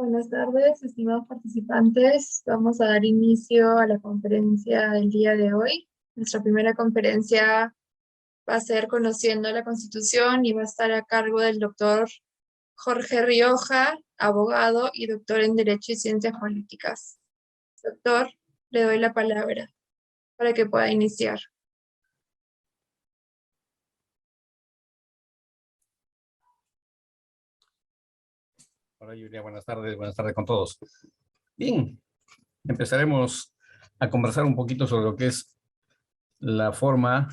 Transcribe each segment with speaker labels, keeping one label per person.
Speaker 1: Buenas tardes, estimados participantes. Vamos a dar inicio a la conferencia del día de hoy. Nuestra primera conferencia va a ser Conociendo la Constitución y va a estar a cargo del doctor Jorge Rioja, abogado y doctor en Derecho y Ciencias Políticas. Doctor, le doy la palabra para que pueda iniciar.
Speaker 2: Hola Julia, buenas tardes con todos. Bien, empezaremos a conversar un poquito sobre lo que es la forma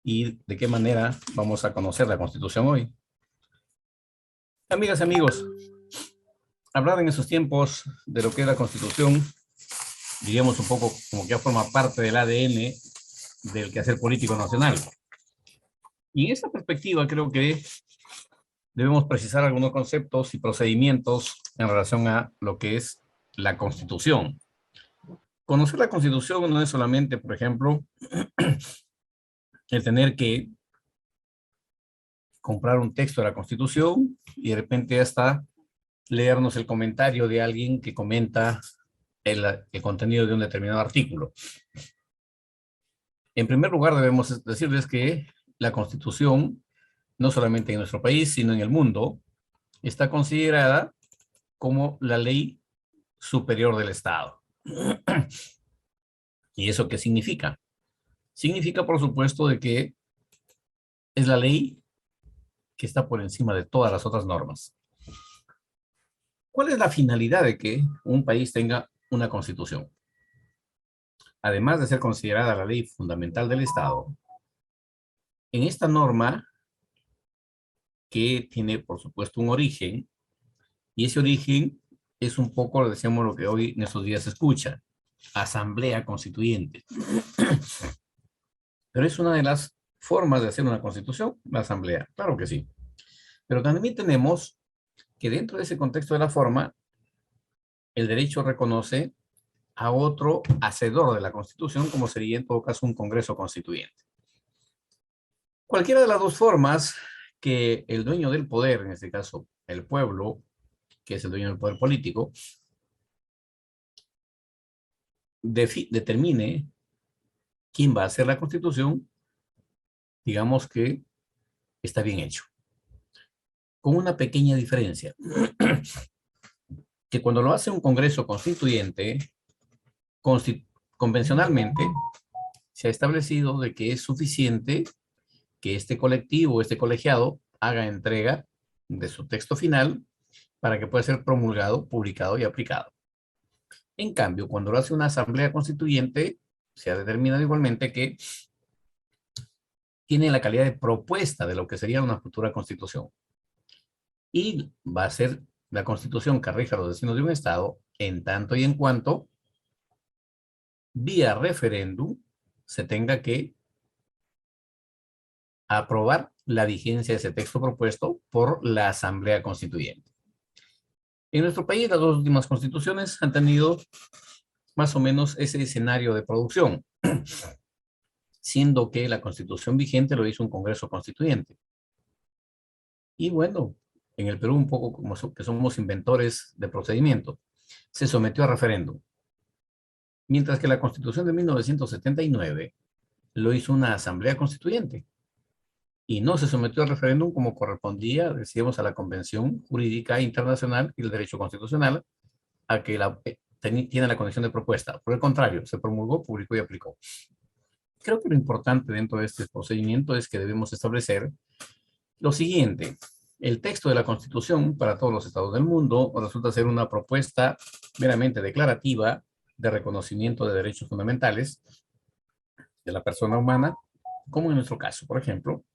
Speaker 2: y de qué manera vamos a conocer la Constitución hoy. Amigas y amigos, hablar en esos tiempos de lo que es la Constitución, diríamos un poco como que ya forma parte del ADN del quehacer político nacional. Y en esta perspectiva creo que debemos precisar algunos conceptos y procedimientos en relación a lo que es la Constitución. Conocer la Constitución no es solamente, por ejemplo, el tener que comprar un texto de la Constitución y de repente hasta leernos el comentario de alguien que comenta el contenido de un determinado artículo. En primer lugar, debemos decirles que la Constitución, no solamente en nuestro país, sino en el mundo, está considerada como la ley superior del Estado. ¿Y eso qué significa? Significa, por supuesto, de que es la ley que está por encima de todas las otras normas. ¿Cuál es la finalidad de que un país tenga una constitución? Además de ser considerada la ley fundamental del Estado, en esta norma, que tiene, por supuesto, un origen, y ese origen es un poco, decíamos, lo que hoy en estos días se escucha, asamblea constituyente. Pero es una de las formas de hacer una constitución, la asamblea, claro que sí. Pero también tenemos que dentro de ese contexto de la forma, el derecho reconoce a otro hacedor de la Constitución, como sería en todo caso un Congreso Constituyente. Cualquiera de las dos formas que el dueño del poder, en este caso el pueblo, que es el dueño del poder político, determine quién va a hacer la Constitución, digamos que está bien hecho. Con una pequeña diferencia, que cuando lo hace un Congreso Constituyente, convencionalmente se ha establecido de que es suficiente que este colectivo, este colegiado, haga entrega de su texto final para que pueda ser promulgado, publicado y aplicado. En cambio, cuando lo hace una asamblea constituyente, se ha determinado igualmente que tiene la calidad de propuesta de lo que sería una futura constitución. Y va a ser la constitución que rija los destinos de un Estado en tanto y en cuanto, vía referéndum, se tenga que aprobar la vigencia de ese texto propuesto por la Asamblea Constituyente. En nuestro país, las dos últimas constituciones han tenido más o menos ese escenario de producción, siendo que la constitución vigente lo hizo un Congreso Constituyente. Y bueno, en el Perú un poco como que somos inventores de procedimiento, se sometió a referéndum. Mientras que la constitución de 1979 lo hizo una asamblea constituyente y no se sometió a referéndum como correspondía, decíamos, a la Convención Jurídica Internacional y el Derecho Constitucional, a que tiene la condición de propuesta. Por el contrario, se promulgó, publicó y aplicó. Creo que lo importante dentro de este procedimiento es que debemos establecer lo siguiente. El texto de la Constitución para todos los estados del mundo resulta ser una propuesta meramente declarativa de reconocimiento de derechos fundamentales de la persona humana, como en nuestro caso. Por ejemplo,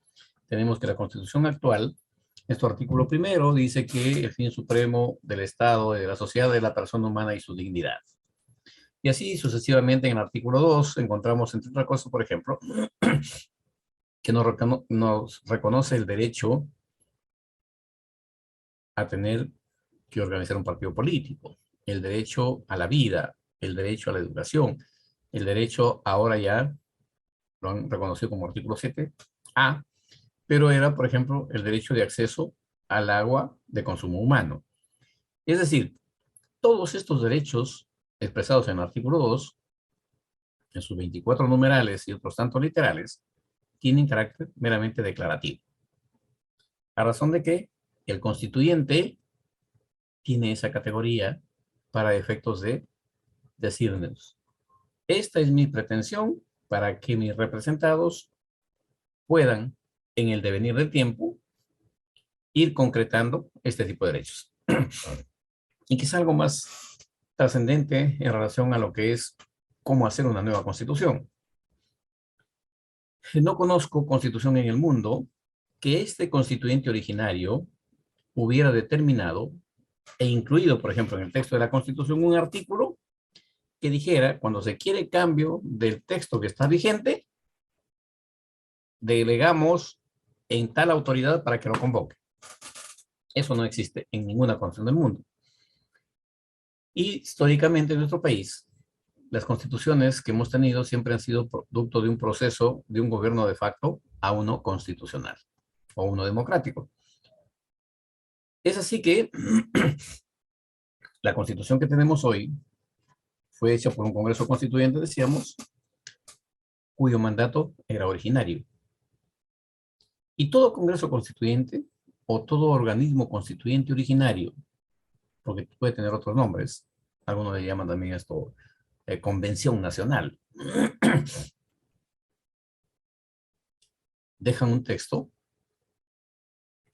Speaker 2: tenemos que la Constitución actual, en su artículo primero, dice que el fin supremo del Estado y de la sociedad es la persona humana y su dignidad. Y así sucesivamente en el artículo 2 encontramos, entre otras cosas, por ejemplo, que nos reconoce el derecho a tener que organizar un partido político, el derecho a la vida, el derecho a la educación, el derecho ahora ya lo han reconocido como artículo 7A, pero era, por ejemplo, el derecho de acceso al agua de consumo humano, Es decir, todos estos derechos expresados en el artículo 2, en sus 24 numerales y otros tantos literales, tienen carácter meramente declarativo. A razón de que el constituyente tiene esa categoría para efectos de decirnos, esta es mi pretensión para que mis representados puedan, en el devenir del tiempo, ir concretando este tipo de derechos. Y quizá algo más trascendente en relación a lo que es cómo hacer una nueva constitución. No conozco constitución en el mundo que este constituyente originario hubiera determinado e incluido, por ejemplo, en el texto de la Constitución, un artículo que dijera, cuando se quiere cambio del texto que está vigente, delegamos en tal autoridad para que lo convoque. Eso no existe en ninguna constitución del mundo. Y históricamente en nuestro país, las constituciones que hemos tenido siempre han sido producto de un proceso de un gobierno de facto a uno constitucional o uno democrático. Es así que la constitución que tenemos hoy fue hecha por un Congreso Constituyente, decíamos, cuyo mandato era originario. Y todo Congreso Constituyente o todo organismo constituyente originario, porque puede tener otros nombres, algunos le llaman también esto Convención Nacional, dejan un texto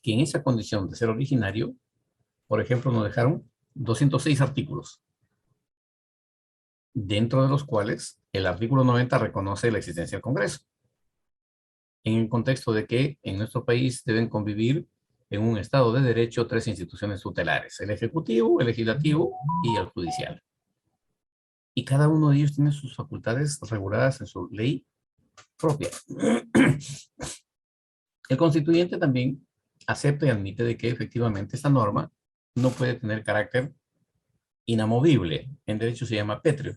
Speaker 2: que en esa condición de ser originario, por ejemplo, nos dejaron 206 artículos, dentro de los cuales el artículo 90 reconoce la existencia del Congreso, en el contexto de que en nuestro país deben convivir en un Estado de Derecho 3 instituciones tutelares, el Ejecutivo, el Legislativo y el Judicial. Y cada uno de ellos tiene sus facultades reguladas en su ley propia. El constituyente también acepta y admite de que efectivamente esta norma no puede tener carácter inamovible. En derecho se llama pétreo.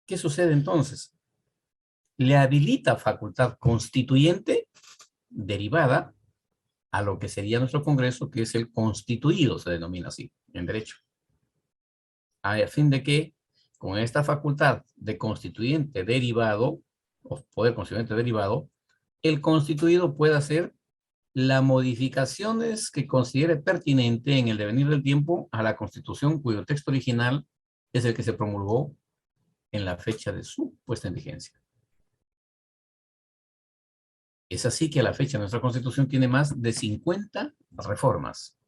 Speaker 2: ¿Qué sucede entonces? Le habilita facultad constituyente derivada a lo que sería nuestro Congreso, que es el constituido, se denomina así, en derecho. A fin de que, con esta facultad de constituyente derivado, o poder constituyente derivado, el constituido pueda hacer las modificaciones que considere pertinente en el devenir del tiempo a la Constitución, cuyo texto original es el que se promulgó en la fecha de su puesta en vigencia. Es así que a la fecha nuestra Constitución tiene más de 50 reformas,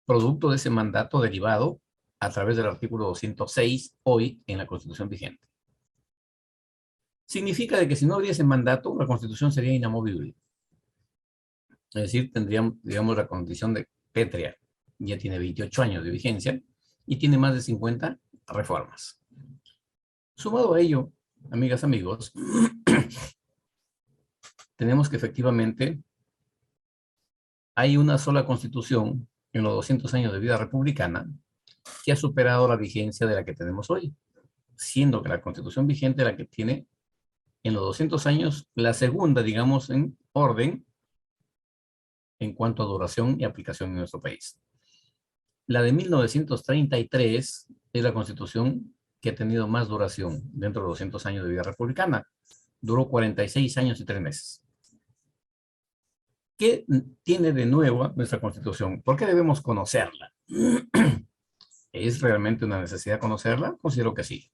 Speaker 2: producto de ese mandato derivado a través del artículo 206 hoy en la Constitución vigente. Significa de que si no hubiese mandato, la Constitución sería inamovible. Es decir, tendríamos, digamos, la condición de pétrea. Ya tiene 28 años de vigencia y tiene más de 50 reformas. Sumado a ello, amigas, amigos, tenemos que efectivamente hay una sola constitución en los 200 años de vida republicana que ha superado la vigencia de la que tenemos hoy, siendo que la constitución vigente es la que tiene en los 200 años la segunda, digamos, en orden en cuanto a duración y aplicación en nuestro país. La de 1933 es la constitución que ha tenido más duración dentro de los 200 años de vida republicana. Duró 46 años y 3 meses. ¿Qué tiene de nuevo nuestra Constitución? ¿Por qué debemos conocerla? ¿Es realmente una necesidad conocerla? Considero que sí.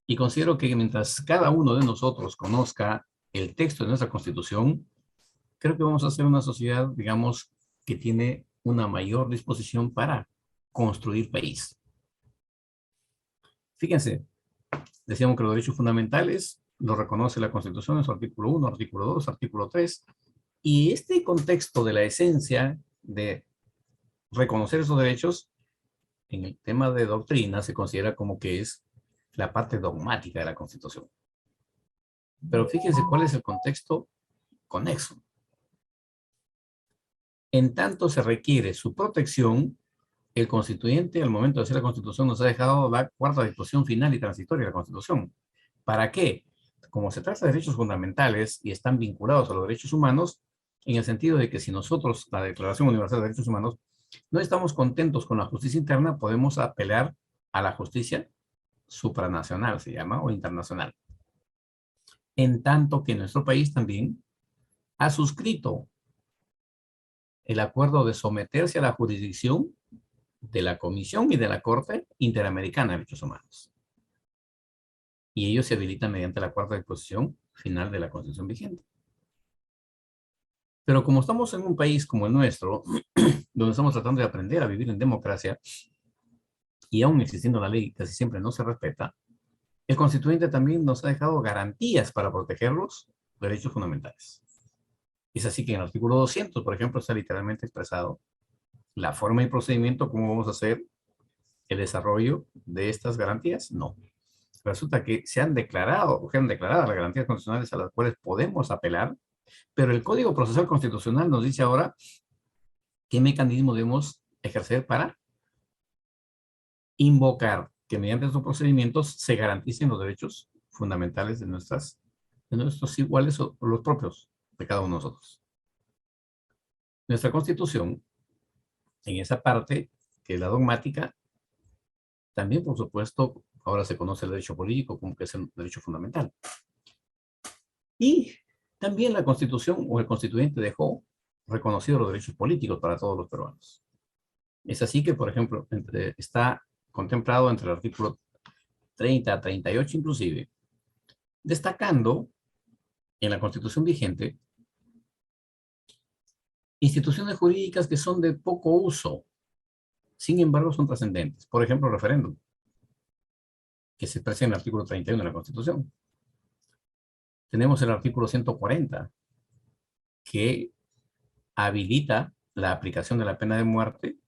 Speaker 2: Y considero que mientras cada uno de nosotros conozca el texto de nuestra Constitución, creo que vamos a ser una sociedad, digamos, que tiene una mayor disposición para construir país. Fíjense, decíamos que los derechos fundamentales los reconoce la Constitución en su artículo 1, artículo 2, artículo 3, y este contexto de la esencia de reconocer esos derechos, en el tema de doctrina, se considera como que es la parte dogmática de la Constitución. Pero fíjense cuál es el contexto conexo. En tanto se requiere su protección, el constituyente, al momento de hacer la Constitución, nos ha dejado la cuarta disposición final y transitoria de la Constitución. ¿Para qué? Como se trata de derechos fundamentales y están vinculados a los derechos humanos, en el sentido de que si nosotros, la Declaración Universal de Derechos Humanos, no estamos contentos con la justicia interna, podemos apelar a la justicia supranacional, se llama, o internacional. En tanto que nuestro país también ha suscrito el acuerdo de someterse a la jurisdicción de la Comisión y de la Corte Interamericana de Derechos Humanos. Y ello se habilita mediante la cuarta disposición final de la Constitución vigente. Pero como estamos en un país como el nuestro, donde estamos tratando de aprender a vivir en democracia, y aún existiendo la ley casi siempre no se respeta, el constituyente también nos ha dejado garantías para proteger los derechos fundamentales. Es así que en el artículo 200, por ejemplo, está literalmente expresado la forma y procedimiento, cómo vamos a hacer el desarrollo de estas garantías. No. Resulta que se han declarado las garantías constitucionales a las cuales podemos apelar, pero el Código Procesal Constitucional nos dice ahora qué mecanismo debemos ejercer para invocar que mediante estos procedimientos se garanticen los derechos fundamentales de nuestros iguales o los propios de cada uno de nosotros. Nuestra Constitución, en esa parte, que es la dogmática, también, por supuesto, ahora se conoce el derecho político como que es el derecho fundamental. Y también la Constitución o el constituyente dejó reconocidos los derechos políticos para todos los peruanos. Es así que, por ejemplo, está contemplado entre el artículo 30 a 38 inclusive, destacando en la Constitución vigente instituciones jurídicas que son de poco uso, sin embargo son trascendentes. Por ejemplo, el referéndum, que se expresa en el artículo 31 de la Constitución. Tenemos el artículo 140, que habilita la aplicación de la pena de muerte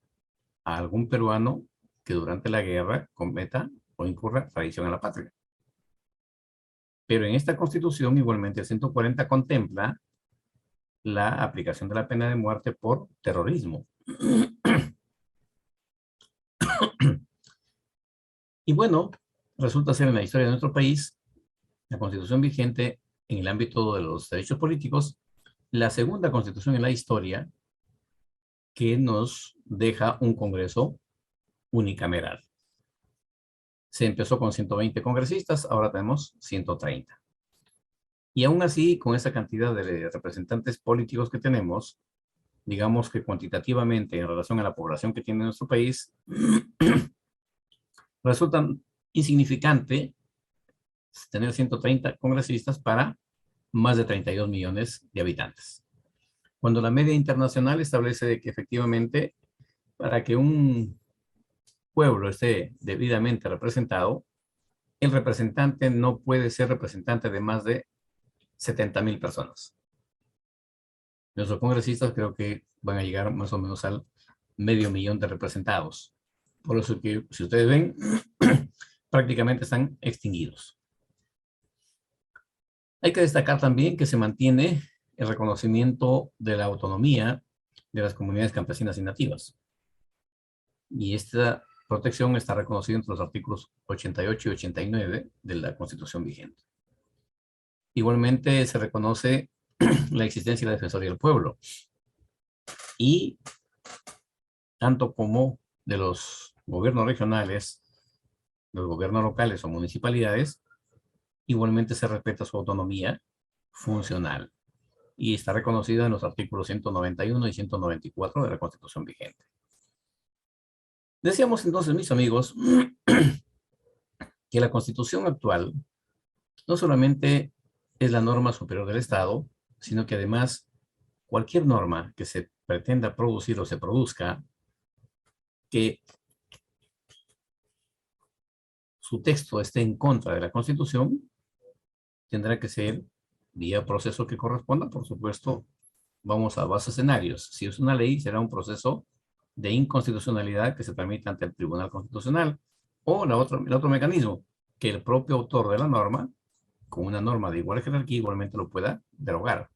Speaker 2: a algún peruano que durante la guerra cometa o incurra traición a la patria. Pero en esta Constitución, igualmente, el 140 contempla la aplicación de la pena de muerte por terrorismo. Y bueno, resulta ser en la historia de nuestro país, la Constitución vigente en el ámbito de los derechos políticos, la segunda Constitución en la historia que nos deja un Congreso unicameral. Se empezó con 120 congresistas, ahora tenemos 130. Y aún así, con esa cantidad de representantes políticos que tenemos, digamos que cuantitativamente en relación a la población que tiene nuestro país, resulta insignificante tener 130 congresistas para más de 32 millones de habitantes. Cuando la media internacional establece que efectivamente para que un pueblo esté debidamente representado, el representante no puede ser representante de más de 70,000 personas. Nuestros congresistas creo que van a llegar más o menos al 500,000 de representados. Por eso que, si ustedes ven, prácticamente están extinguidos. Hay que destacar también que se mantiene el reconocimiento de la autonomía de las comunidades campesinas y nativas. Y esta protección está reconocida entre los artículos 88 y 89 de la Constitución vigente. Igualmente se reconoce la existencia de la Defensoría del Pueblo. Y tanto como de los gobiernos regionales, los gobiernos locales o municipalidades, igualmente se respeta su autonomía funcional. Y está reconocida en los artículos 191 y 194 de la Constitución vigente. Decíamos entonces, mis amigos, que la Constitución actual no solamente es la norma superior del Estado, sino que además cualquier norma que se pretenda producir o se produzca, que su texto esté en contra de la Constitución, tendrá que ser vía proceso que corresponda. Por supuesto, vamos a dos escenarios. Si es una ley, será un proceso de inconstitucionalidad que se tramita ante el Tribunal Constitucional, o el otro mecanismo, que el propio autor de la norma, con una norma de igual jerarquía, igualmente lo pueda derogar.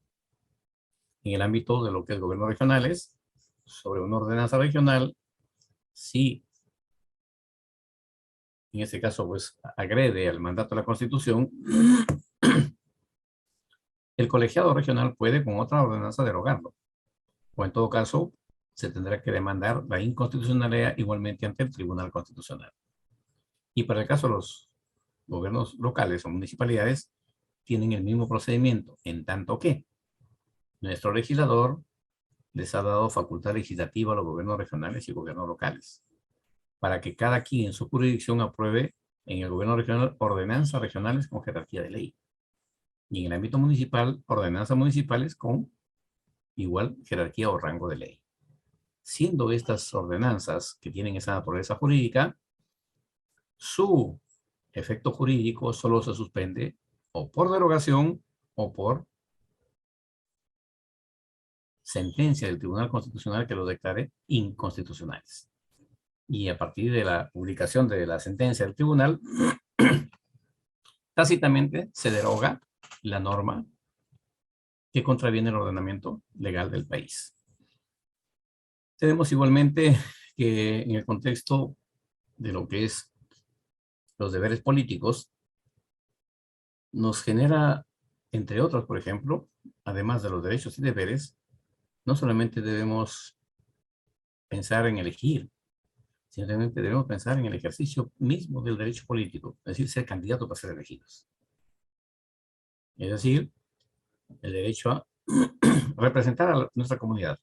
Speaker 2: En el ámbito de lo que es gobiernos regionales, sobre una ordenanza regional, si en este caso pues agrede al mandato de la Constitución, el colegiado regional puede con otra ordenanza derogarlo. O en todo caso, se tendrá que demandar la inconstitucionalidad igualmente ante el Tribunal Constitucional. Y para el caso de los gobiernos locales o municipalidades, tienen el mismo procedimiento, en tanto que nuestro legislador les ha dado facultad legislativa a los gobiernos regionales y gobiernos locales, para que cada quien en su jurisdicción apruebe en el gobierno regional ordenanzas regionales con jerarquía de ley. Y en el ámbito municipal, ordenanzas municipales con igual jerarquía o rango de ley. Siendo estas ordenanzas que tienen esa naturaleza jurídica, su efecto jurídico solo se suspende o por derogación o por sentencia del Tribunal Constitucional que los declare inconstitucionales. Y a partir de la publicación de la sentencia del tribunal, tácitamente se deroga la norma que contraviene el ordenamiento legal del país. Tenemos igualmente que en el contexto de lo que es los deberes políticos, nos genera, entre otros, por ejemplo, además de los derechos y deberes, no solamente debemos pensar en elegir, sino también debemos pensar en el ejercicio mismo del derecho político, es decir, ser candidato para ser elegidos. Es decir, el derecho a representar a nuestra comunidad.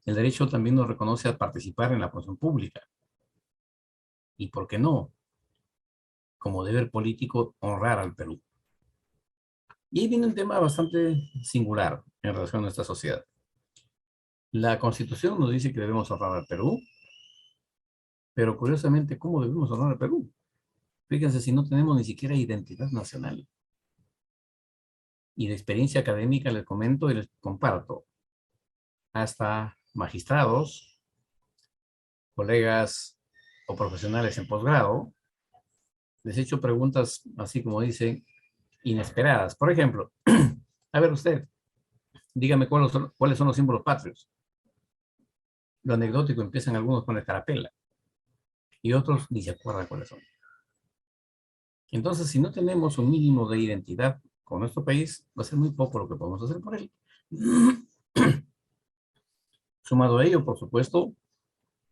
Speaker 2: El derecho también nos reconoce a participar en la función pública. Y, ¿por qué no? Como deber político, honrar al Perú. Y ahí viene un tema bastante singular en relación a nuestra sociedad. La Constitución nos dice que debemos honrar al Perú, pero curiosamente, ¿cómo debemos honrar al Perú? Fíjense si no tenemos ni siquiera identidad nacional. Y de experiencia académica les comento y les comparto. Hasta magistrados, colegas o profesionales en posgrado, les he hecho preguntas así como dicen, inesperadas. Por ejemplo, a ver usted, dígame cuáles son los símbolos patrios. Lo anecdótico empiezan algunos con la escarapela y otros ni se acuerdan cuáles son. Entonces, si no tenemos un mínimo de identidad con nuestro país, va a ser muy poco lo que podemos hacer por él. Sumado a ello, por supuesto,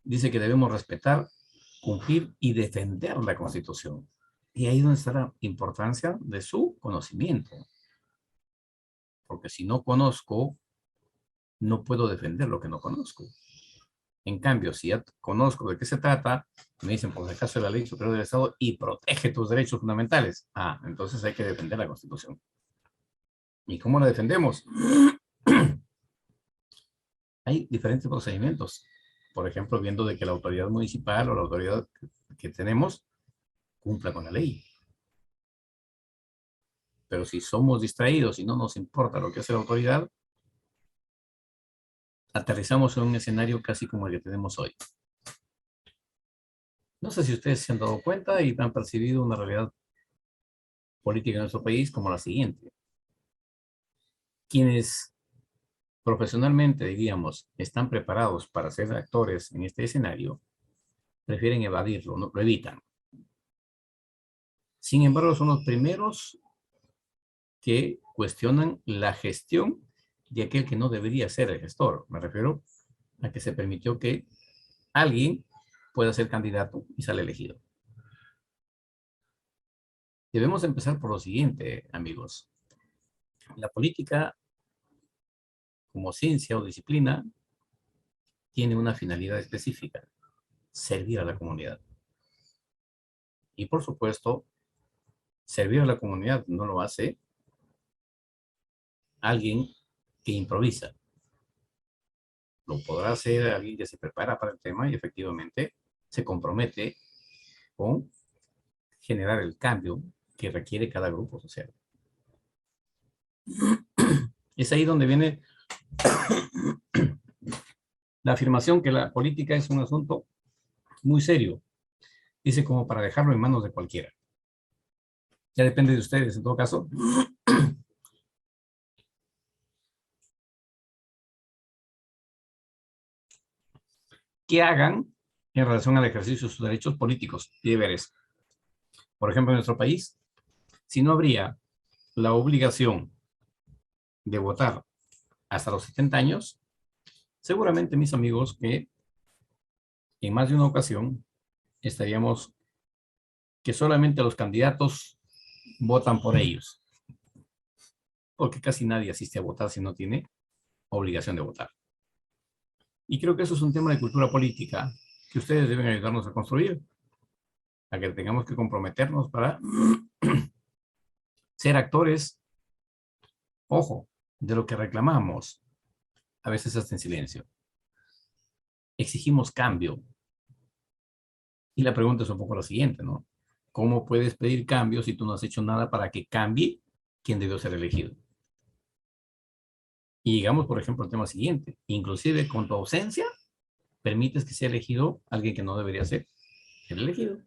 Speaker 2: dice que debemos respetar, cumplir y defender la Constitución. Y ahí es donde está la importancia de su conocimiento. Porque si no conozco, no puedo defender lo que no conozco. En cambio, si ya conozco de qué se trata, me dicen, por el caso de la Ley Superior del Estado, y protege tus derechos fundamentales. Ah, entonces hay que defender la Constitución. ¿Y cómo la defendemos? Hay diferentes procedimientos. Por ejemplo, viendo de que la autoridad municipal o la autoridad que tenemos cumpla con la ley. Pero si somos distraídos y no nos importa lo que hace la autoridad, aterrizamos en un escenario casi como el que tenemos hoy. No sé si ustedes se han dado cuenta y han percibido una realidad política en nuestro país como la siguiente. Quienes profesionalmente, diríamos, están preparados para ser actores en este escenario, prefieren evadirlo, no, lo evitan. Sin embargo, son los primeros que cuestionan la gestión de aquel que no debería ser el gestor. Me refiero a que se permitió que alguien pueda ser candidato y sale elegido. Debemos empezar por lo siguiente, amigos. La política, como ciencia o disciplina, tiene una finalidad específica: servir a la comunidad. Y por supuesto, servir a la comunidad no lo hace alguien que improvisa. Lo podrá hacer alguien que se prepara para el tema y efectivamente se compromete con generar el cambio que requiere cada grupo social. Es ahí donde viene la afirmación que la política es un asunto muy serio. Dice como para dejarlo en manos de cualquiera. Ya depende de ustedes, en todo caso. ¿Qué hagan en relación al ejercicio de sus derechos políticos y deberes? Por ejemplo, en nuestro país, si no habría la obligación de votar hasta los 70 años, Seguramente, mis amigos, que en más de una ocasión estaríamos que solamente los candidatos votan por ellos, porque casi nadie asiste a votar si no tiene obligación de votar. Y creo que eso es un tema de cultura política que ustedes deben ayudarnos a construir, a que tengamos que comprometernos para ser actores, ojo, de lo que reclamamos, a veces hasta en silencio. Exigimos cambio. Y la pregunta es un poco la siguiente, ¿no? ¿Cómo puedes pedir cambio si tú no has hecho nada para que cambie quien debió ser elegido? Y llegamos, por ejemplo, al tema siguiente. Inclusive con tu ausencia, permites que sea elegido alguien que no debería ser el elegido.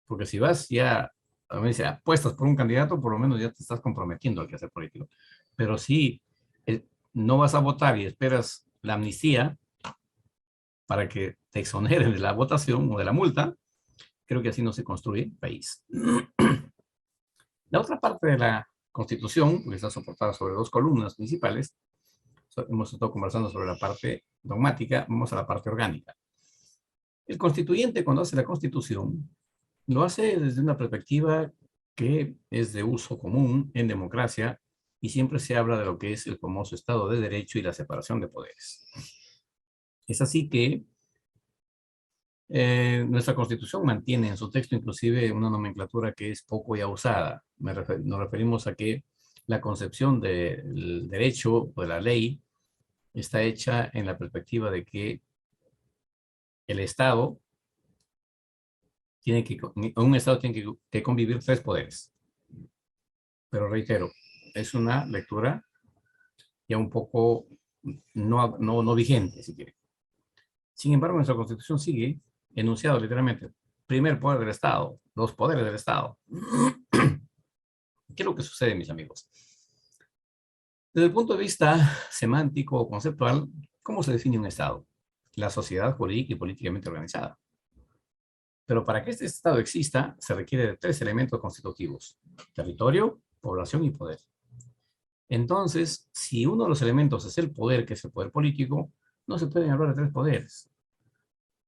Speaker 2: Porque si vas ya, a mí dice, apuestas por un candidato, por lo menos ya te estás comprometiendo al quehacer político. Pero si no vas a votar y esperas la amnistía para que te exoneren de la votación o de la multa, creo que así no se construye país. La otra parte de la Constitución, que está soportada sobre dos columnas principales, hemos estado conversando sobre la parte dogmática, vamos a la parte orgánica. El constituyente, cuando hace la Constitución, lo hace desde una perspectiva que es de uso común en democracia y siempre se habla de lo que es el famoso Estado de Derecho y la separación de poderes. Es así que nuestra Constitución mantiene en su texto inclusive una nomenclatura que es poco ya usada. Nos referimos a que la concepción del derecho o de la ley está hecha en la perspectiva de que el Estado un Estado tiene que convivir tres poderes. Pero reitero, es una lectura ya un poco no vigente, si quiere. Sin embargo, nuestra Constitución sigue enunciado literalmente. Primer poder del Estado, los poderes del Estado. ¿Qué es lo que sucede, mis amigos? Desde el punto de vista semántico o conceptual, ¿cómo se define un Estado? La sociedad jurídica y políticamente organizada. Pero para que este Estado exista, se requiere de tres elementos constitutivos: territorio, población y poder. Entonces, si uno de los elementos es el poder, que es el poder político, no se pueden hablar de tres poderes.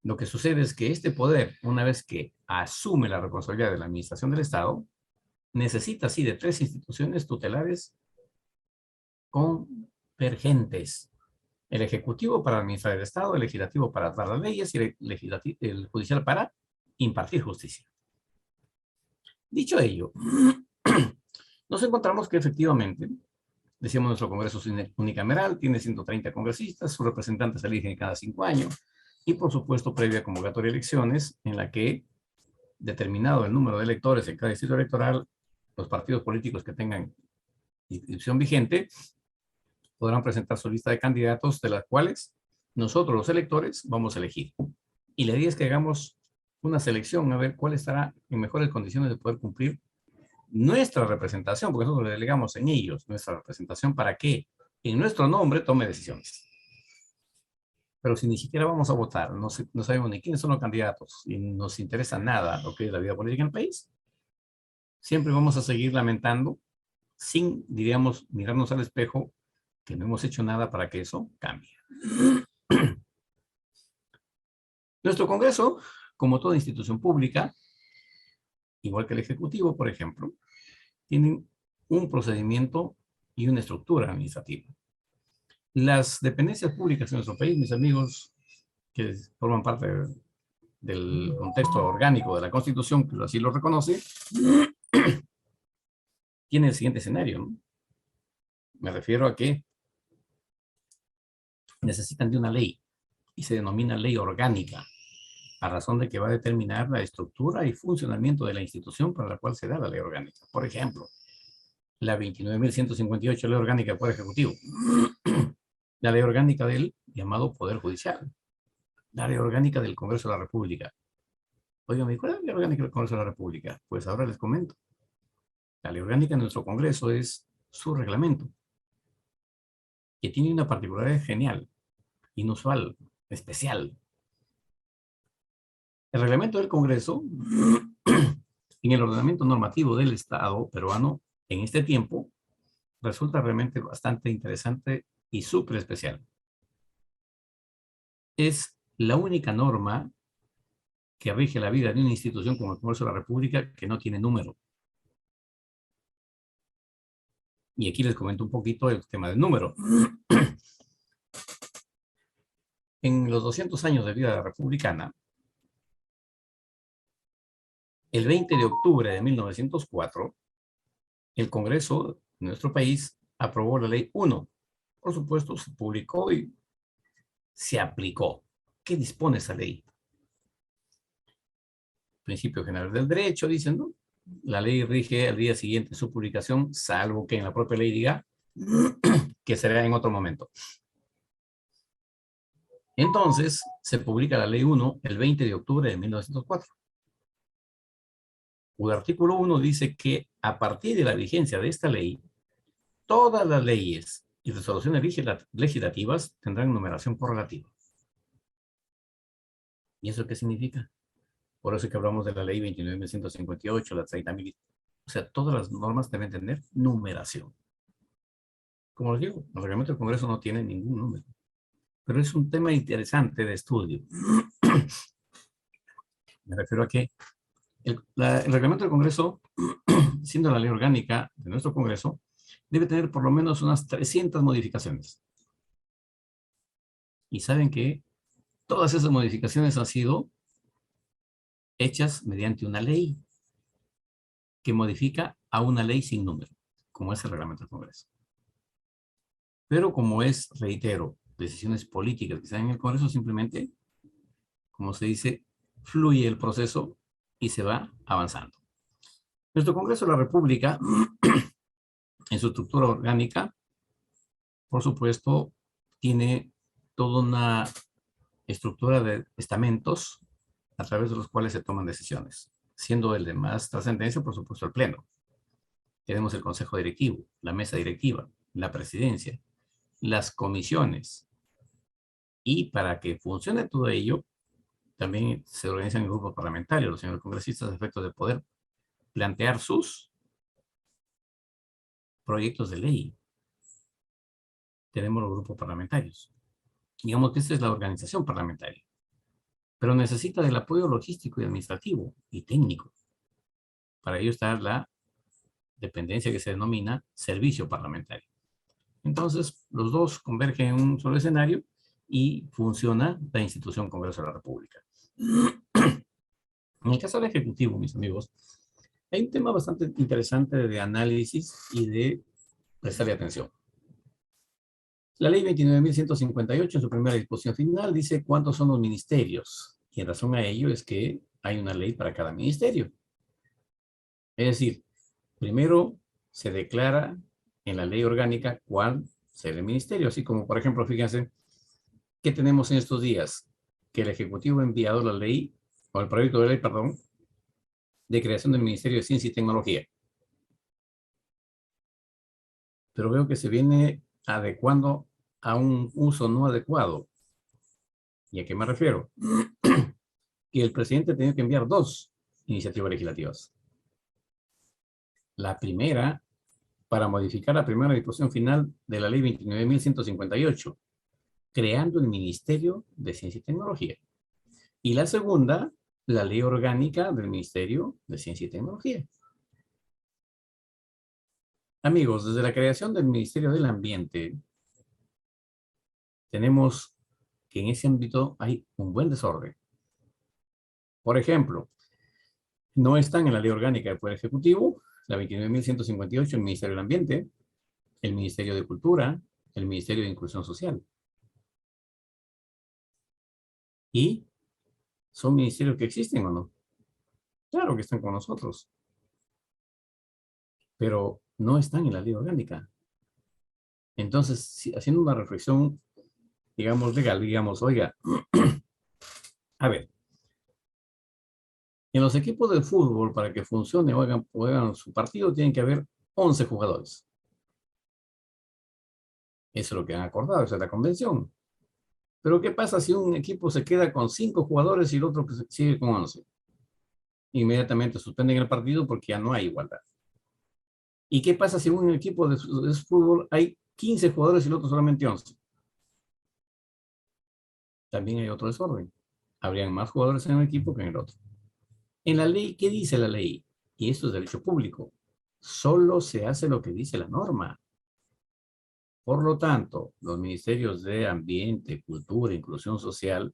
Speaker 2: Lo que sucede es que este poder, una vez que asume la responsabilidad de la administración del Estado, necesita así de tres instituciones tutelares convergentes. El Ejecutivo para administrar el Estado, el Legislativo para dar las leyes y el Judicial para impartir justicia. Dicho ello, nos encontramos que efectivamente, decíamos, nuestro Congreso unicameral tiene 130 congresistas, sus representantes se eligen cada 5 años, y por supuesto previa convocatoria de elecciones en la que, determinado el número de electores en cada distrito electoral, los partidos políticos que tengan inscripción vigente podrán presentar su lista de candidatos, de las cuales nosotros los electores vamos a elegir. Y la idea es que hagamos una selección a ver cuál estará en mejores condiciones de poder cumplir nuestra representación, porque nosotros le delegamos en ellos nuestra representación para que en nuestro nombre tome decisiones. Pero si ni siquiera vamos a votar, no sabemos ni quiénes son los candidatos y nos interesa nada lo que es la vida política en el país, siempre vamos a seguir lamentando sin, diríamos, mirarnos al espejo que no hemos hecho nada para que eso cambie. Nuestro Congreso, como toda institución pública, igual que el Ejecutivo, por ejemplo, tienen un procedimiento y una estructura administrativa. Las dependencias públicas en nuestro país, mis amigos, que forman parte del contexto orgánico de la Constitución, que así lo reconoce, tiene el siguiente escenario, ¿no? Me refiero a que necesitan de una ley y se denomina ley orgánica, a razón de que va a determinar la estructura y funcionamiento de la institución para la cual se da la ley orgánica. Por ejemplo, la 29.158 ley orgánica del Poder Ejecutivo, la ley orgánica del llamado Poder Judicial, la ley orgánica del Congreso de la República. Oigan, ¿cuál es la ley orgánica del Congreso de la República? Pues ahora les comento. La ley orgánica de nuestro Congreso es su reglamento, que tiene una particularidad genial, inusual, especial. El reglamento del Congreso, en el ordenamiento normativo del Estado peruano, en este tiempo, resulta realmente bastante interesante y súper especial. Es la única norma que rige la vida de una institución como el Congreso de la República que no tiene número. Y aquí les comento un poquito el tema del número. En los 200 años de vida republicana, el 20 de octubre de 1904, el Congreso de nuestro país aprobó la Ley 1. Por supuesto, se publicó y se aplicó. ¿Qué dispone esa ley? Principio general del derecho, dicen, ¿no? La ley rige al día siguiente de su publicación, salvo que en la propia ley diga que será en otro momento. Entonces, se publica la Ley 1 el 20 de octubre de 1904. El artículo 1 dice que a partir de la vigencia de esta ley, todas las leyes y resoluciones legislativas tendrán numeración correlativa. ¿Y eso qué significa? Por eso es que hablamos de la ley 29.158, la 30.000. O sea, todas las normas deben tener numeración. Como les digo, el reglamento del Congreso no tiene ningún número. Pero es un tema interesante de estudio. Me refiero a que el reglamento del Congreso, siendo la ley orgánica de nuestro Congreso, debe tener por lo menos unas 300 modificaciones. Y saben que todas esas modificaciones han sido hechas mediante una ley que modifica a una ley sin número, como es el reglamento del Congreso. Pero como es, reitero, decisiones políticas que se dan en el Congreso, simplemente, como se dice, fluye el proceso y se va avanzando. Nuestro Congreso de la República, en su estructura orgánica, por supuesto, tiene toda una estructura de estamentos a través de los cuales se toman decisiones, siendo el de más trascendencia, por supuesto, el Pleno. Tenemos el Consejo Directivo, la Mesa Directiva, la Presidencia, las comisiones. Y para que funcione todo ello, también se organizan grupos parlamentarios, los señores congresistas, a efectos de poder plantear sus proyectos de ley. Tenemos los grupos parlamentarios. Digamos que esta es la organización parlamentaria, pero necesita del apoyo logístico y administrativo y técnico. Para ello está la dependencia que se denomina servicio parlamentario. Entonces, los dos convergen en un solo escenario y funciona la institución Congreso de la República. En el caso del Ejecutivo, mis amigos, hay un tema bastante interesante de análisis y de prestarle atención. La ley 29.158, en su primera disposición final, dice cuántos son los ministerios. Y en razón a ello es que hay una ley para cada ministerio. Es decir, primero se declara en la ley orgánica cuál será el ministerio. Así como, por ejemplo, fíjense, ¿qué tenemos en estos días? Que el Ejecutivo ha enviado la ley, o el proyecto de ley, perdón, de creación del Ministerio de Ciencia y Tecnología. Pero veo que se viene adecuando a un uso no adecuado. ¿Y a qué me refiero? Que el presidente tenía que enviar dos iniciativas legislativas. La primera, para modificar la primera disposición final de la ley 29.158, creando el Ministerio de Ciencia y Tecnología. Y la segunda, la ley orgánica del Ministerio de Ciencia y Tecnología. Amigos, desde la creación del Ministerio del Ambiente, tenemos que en ese ámbito hay un buen desorden. Por ejemplo, no están en la ley orgánica del Poder Ejecutivo, la 29.158, el Ministerio del Ambiente, el Ministerio de Cultura, el Ministerio de Inclusión Social. ¿Y son ministerios que existen o no? Claro que están con nosotros, pero no están en la ley orgánica. Entonces, haciendo una reflexión, digamos, legal, digamos, oiga, a ver, en los equipos de fútbol, para que funcione o hagan su partido, tienen que haber 11 jugadores. Eso es lo que han acordado, esa es la convención. Pero ¿qué pasa si un equipo se queda con 5 jugadores y el otro que sigue con 11? Inmediatamente suspenden el partido porque ya no hay igualdad. ¿Y qué pasa si en un equipo de fútbol hay 15 jugadores y el otro solamente 11. También hay otro desorden. Habrían más jugadores en un equipo que en el otro. En la ley, ¿qué dice la ley? Y esto es derecho público. Solo se hace lo que dice la norma. Por lo tanto, los ministerios de Ambiente, Cultura, Inclusión Social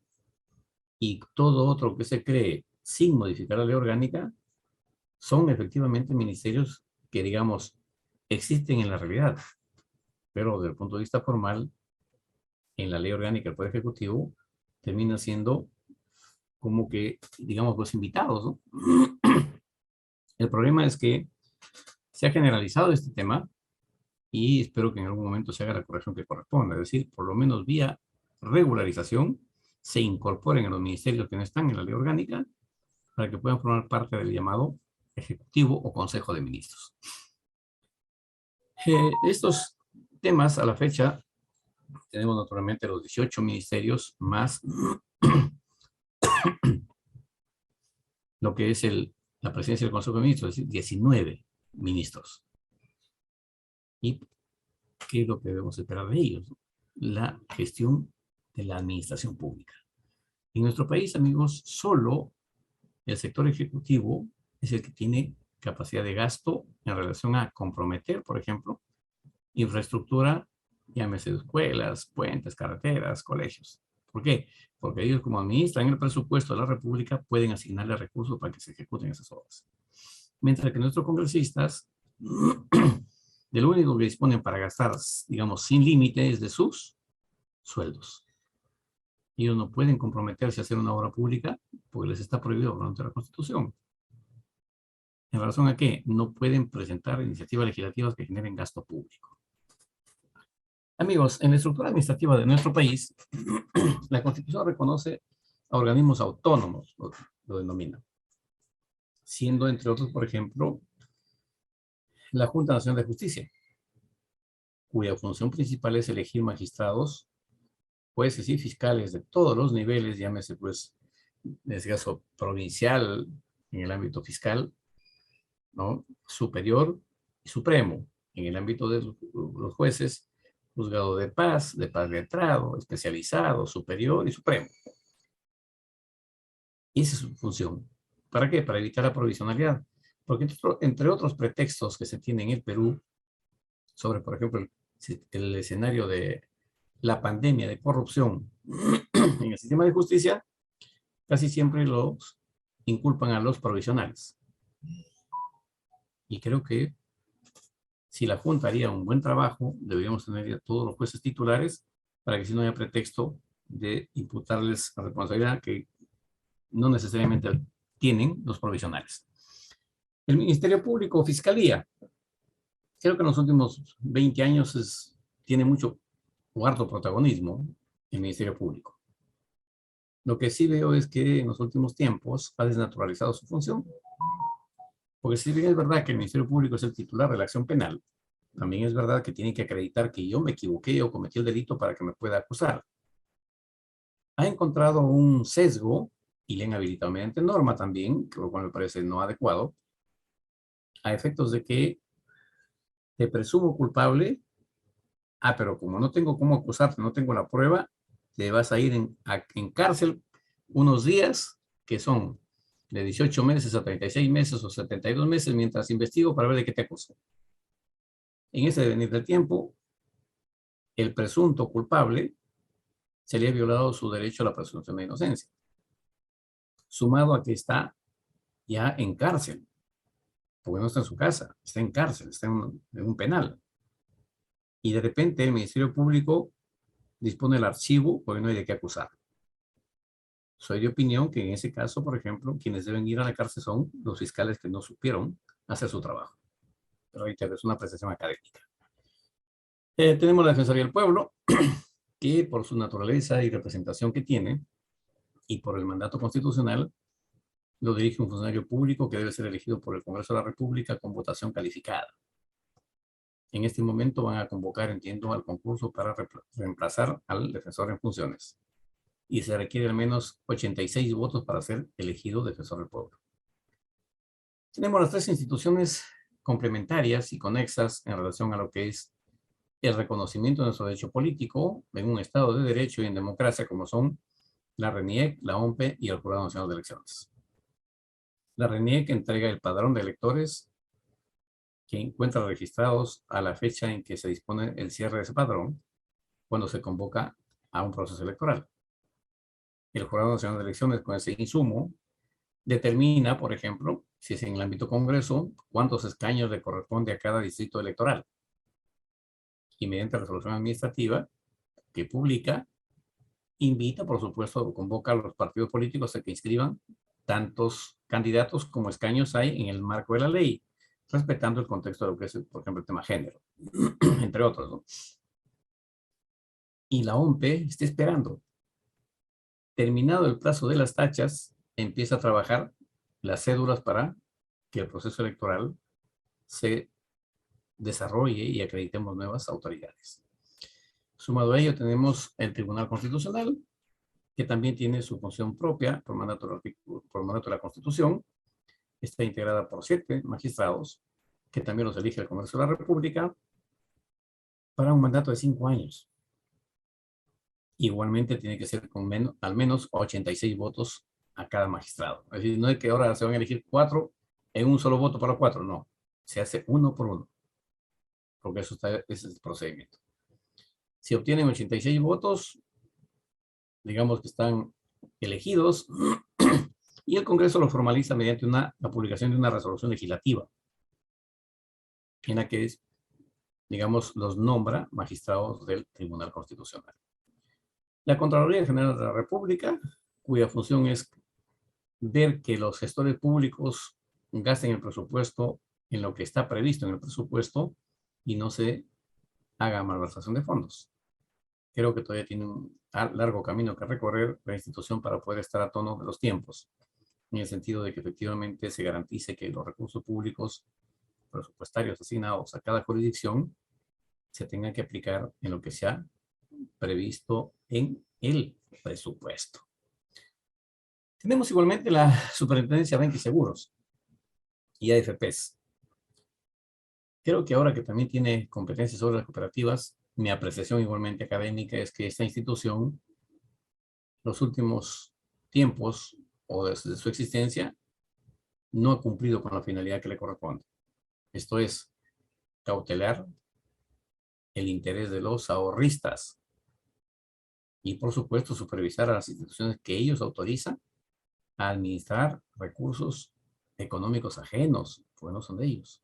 Speaker 2: y todo otro que se cree sin modificar la ley orgánica son efectivamente ministerios que, digamos, existen en la realidad, pero desde el punto de vista formal, en la ley orgánica del Poder Ejecutivo, termina siendo como que, digamos, los invitados, ¿no? El problema es que se ha generalizado este tema y espero que en algún momento se haga la corrección que corresponda, es decir, por lo menos vía regularización, se incorporen a los ministerios que no están en la ley orgánica para que puedan formar parte del llamado Ejecutivo o Consejo de Ministros. Estos temas a la fecha tenemos naturalmente los 18 ministerios más lo que es la presidencia del Consejo de Ministros, es decir, 19 ministros. ¿Y qué es lo que debemos esperar de ellos? La gestión de la administración pública. En nuestro país, amigos, solo el sector ejecutivo es el que tiene capacidad de gasto en relación a comprometer, por ejemplo, infraestructura, llámese escuelas, puentes, carreteras, colegios. ¿Por qué? Porque ellos, como administran el presupuesto de la República, pueden asignarle recursos para que se ejecuten esas obras. Mientras que nuestros congresistas, de lo único que disponen para gastar, digamos, sin límite es de sus sueldos. Ellos no pueden comprometerse a hacer una obra pública porque les está prohibido durante la Constitución. ¿En razón a qué? No pueden presentar iniciativas legislativas que generen gasto público. Amigos, en la estructura administrativa de nuestro país, la Constitución reconoce a organismos autónomos, lo denomina, siendo entre otros, por ejemplo, la Junta Nacional de Justicia, cuya función principal es elegir magistrados, jueces y fiscales de todos los niveles, llámese pues, en este caso, provincial, en el ámbito fiscal, ¿no? Superior y supremo, en el ámbito de los jueces, juzgado de paz letrado, especializado, superior y supremo. Y esa es su función. ¿Para qué? Para evitar la provisionalidad. Porque entre otros pretextos que se tiene en el Perú sobre, por ejemplo, el escenario de la pandemia de corrupción en el sistema de justicia, casi siempre los inculpan a los provisionales. Y creo que si la Junta haría un buen trabajo, deberíamos tener a todos los jueces titulares para que si no haya pretexto de imputarles la responsabilidad que no necesariamente tienen los provisionales. El Ministerio Público, Fiscalía, creo que en los últimos 20 años tiene mucho o harto protagonismo el Ministerio Público. Lo que sí veo es que en los últimos tiempos ha desnaturalizado su función. Porque si bien es verdad que el Ministerio Público es el titular de la acción penal, también es verdad que tiene que acreditar que yo me equivoqué o cometí el delito para que me pueda acusar. Ha encontrado un sesgo y le han habilitado mediante norma también, lo cual me parece no adecuado, a efectos de que te presumo culpable, pero como no tengo cómo acusarte, no tengo la prueba, te vas a ir en cárcel unos días que son de 18 meses a 36 meses o 72 meses mientras investigo para ver de qué te acuso. En ese devenir del tiempo, el presunto culpable se le ha violado su derecho a la presunción de inocencia, sumado a que está ya en cárcel, porque no está en su casa, está en cárcel, está en un penal. Y de repente el Ministerio Público dispone el archivo porque no hay de qué acusar. Soy de opinión que en ese caso, por ejemplo, quienes deben ir a la cárcel son los fiscales que no supieron hacer su trabajo. Pero reitero, es una apreciación académica. Tenemos la Defensoría del Pueblo, que por su naturaleza y representación que tiene, y por el mandato constitucional, lo dirige un funcionario público que debe ser elegido por el Congreso de la República con votación calificada. En este momento van a convocar, entiendo, al concurso para reemplazar al defensor en funciones. Y se requiere al menos 86 votos para ser elegido defensor del pueblo. Tenemos las tres instituciones complementarias y conexas en relación a lo que es el reconocimiento de nuestro derecho político en un Estado de Derecho y en democracia como son la RENIEC, la OMPE y el Jurado Nacional de Elecciones. La RENIEC entrega el padrón de electores que encuentra registrados a la fecha en que se dispone el cierre de ese padrón cuando se convoca a un proceso electoral. El Jurado Nacional de Elecciones, con ese insumo, determina, por ejemplo, si es en el ámbito Congreso, cuántos escaños le corresponde a cada distrito electoral. Y mediante resolución administrativa que publica, invita, por supuesto, convoca a los partidos políticos a que inscriban tantos candidatos como escaños hay en el marco de la ley, respetando el contexto de lo que es, por ejemplo, el tema género, entre otros, ¿no? Y la OMPE está esperando. Terminado el plazo de las tachas, empieza a trabajar las cédulas para que el proceso electoral se desarrolle y acreditemos nuevas autoridades. Sumado a ello, tenemos el Tribunal Constitucional, que también tiene su función propia por mandato de la Constitución. Está integrada por 7 magistrados, que también los elige el Congreso de la República, para un mandato de 5 años. Igualmente tiene que ser con al menos 86 votos a cada magistrado. Es decir, no es que ahora se van a elegir 4 en un solo voto para 4, no. Se hace uno por uno, porque ese es el procedimiento. Si obtienen 86 votos, digamos que están elegidos, y el Congreso lo formaliza mediante la publicación de una resolución legislativa, en la que, digamos, los nombra magistrados del Tribunal Constitucional. La Contraloría General de la República, cuya función es ver que los gestores públicos gasten el presupuesto en lo que está previsto en el presupuesto y no se haga malversación de fondos. Creo que todavía tiene un largo camino que recorrer la institución para poder estar a tono de los tiempos, en el sentido de que efectivamente se garantice que los recursos públicos presupuestarios asignados a cada jurisdicción se tengan que aplicar en lo que se ha previsto en el presupuesto. Tenemos igualmente la Superintendencia de Renta y Seguros y AFPs. Creo que ahora que también tiene competencias sobre las cooperativas, mi apreciación igualmente académica es que esta institución, los últimos tiempos o desde su existencia, no ha cumplido con la finalidad que le corresponde. Esto es, cautelar el interés de los ahorristas y, por supuesto, supervisar a las instituciones que ellos autorizan a administrar recursos económicos ajenos, porque no son de ellos,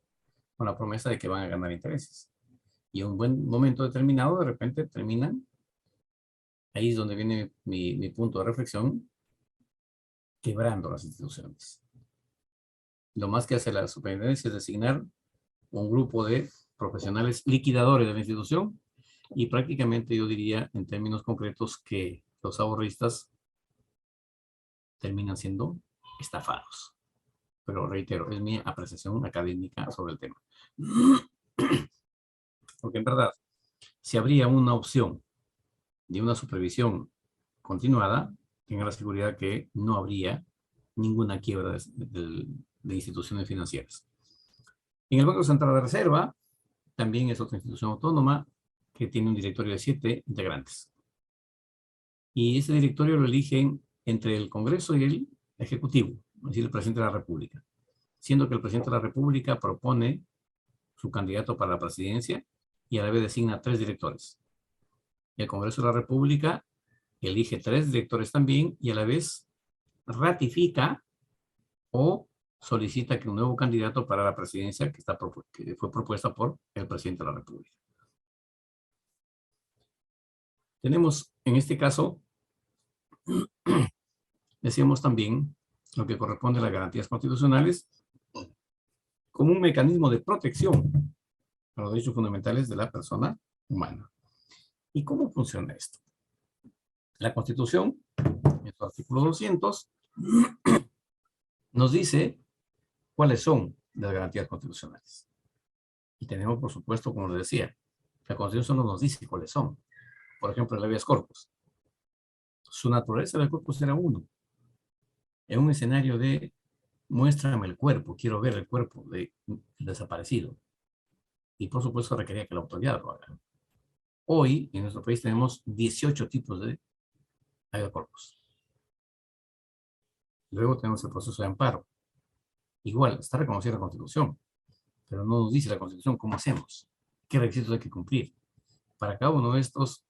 Speaker 2: con la promesa de que van a ganar intereses. Y en un buen momento determinado, de repente terminan, ahí es donde viene mi punto de reflexión, quebrando las instituciones. Lo más que hace la superintendencia es designar un grupo de profesionales liquidadores de la institución y prácticamente yo diría en términos concretos que los ahorristas terminan siendo estafados. Pero reitero, es mi apreciación académica sobre el tema. Porque en verdad, si habría una opción de una supervisión continuada, tenga la seguridad que no habría ninguna quiebra de instituciones financieras. En el Banco Central de Reserva, también es otra institución autónoma que tiene un directorio de 7 integrantes. Y ese directorio lo eligen entre el Congreso y el Ejecutivo, es decir, el Presidente de la República. Siendo que el Presidente de la República propone su candidato para la presidencia y a la vez designa 3 directores. El Congreso de la República elige 3 directores también y a la vez ratifica o solicita que un nuevo candidato para la presidencia que fue propuesta por el Presidente de la República. Tenemos en este caso, decíamos también, lo que corresponde a las garantías constitucionales como un mecanismo de protección a los derechos fundamentales de la persona humana. ¿Y cómo funciona esto? La Constitución, en su artículo 200, nos dice cuáles son las garantías constitucionales. Y tenemos, por supuesto, como les decía, la Constitución no nos dice cuáles son. Por ejemplo, el habeas corpus. Su naturaleza del corpus era uno. En un escenario de muéstrame el cuerpo, quiero ver el cuerpo del desaparecido. Y por supuesto requería que la autoridad lo haga. Hoy, en nuestro país, tenemos 18 tipos de habeas corpus. Luego tenemos el proceso de amparo. Igual, está reconocida la Constitución, pero no nos dice la Constitución cómo hacemos, qué requisitos hay que cumplir. Para cada uno de estas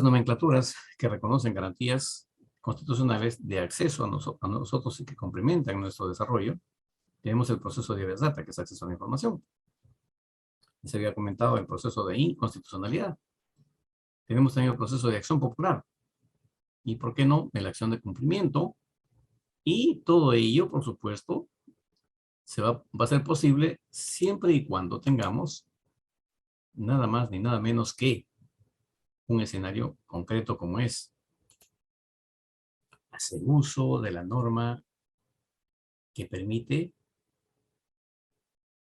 Speaker 2: nomenclaturas que reconocen garantías constitucionales de acceso a nosotros y que complementan nuestro desarrollo, tenemos el proceso de habeas data, que es acceso a la información. Se había comentado el proceso de inconstitucionalidad. Tenemos también el proceso de acción popular. Y, ¿por qué no?, de la acción de cumplimiento. Y todo ello, por supuesto, va a ser posible siempre y cuando tengamos nada más ni nada menos que un escenario concreto como es hacer uso de la norma que permite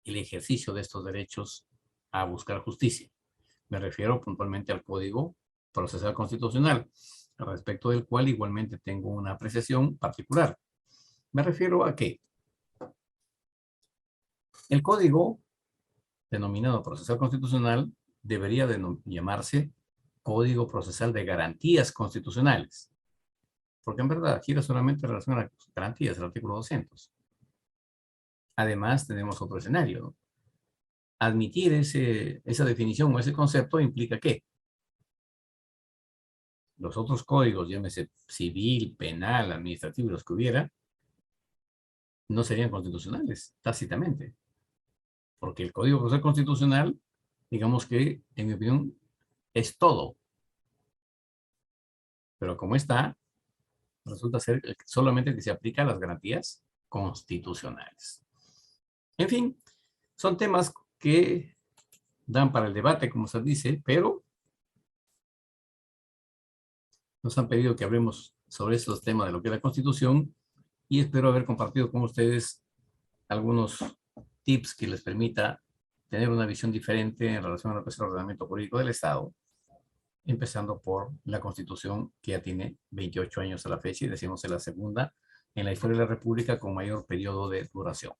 Speaker 2: el ejercicio de estos derechos a buscar justicia. Me refiero puntualmente al Código Procesal Constitucional, respecto del cual igualmente tengo una apreciación particular. Me refiero a que el Código denominado Procesal Constitucional debería llamarse Código Procesal de Garantías Constitucionales, porque en verdad gira solamente en relación a las garantías del artículo 200. Además, tenemos otro escenario, ¿no? Admitir esa definición o ese concepto implica que los otros códigos, llámese civil, penal, administrativo, los que hubiera, no serían constitucionales, tácitamente. Porque el Código Procesal Constitucional, digamos que, en mi opinión, es todo. Pero como está, resulta ser solamente que se aplica a las garantías constitucionales. En fin, son temas que dan para el debate, como se dice, pero nos han pedido que hablemos sobre estos temas de lo que es la Constitución y espero haber compartido con ustedes algunos tips que les permita tener una visión diferente en relación a lo que es el ordenamiento jurídico del Estado, empezando por la Constitución, que ya tiene 28 años a la fecha y decimos es la segunda en la historia de la República con mayor periodo de duración.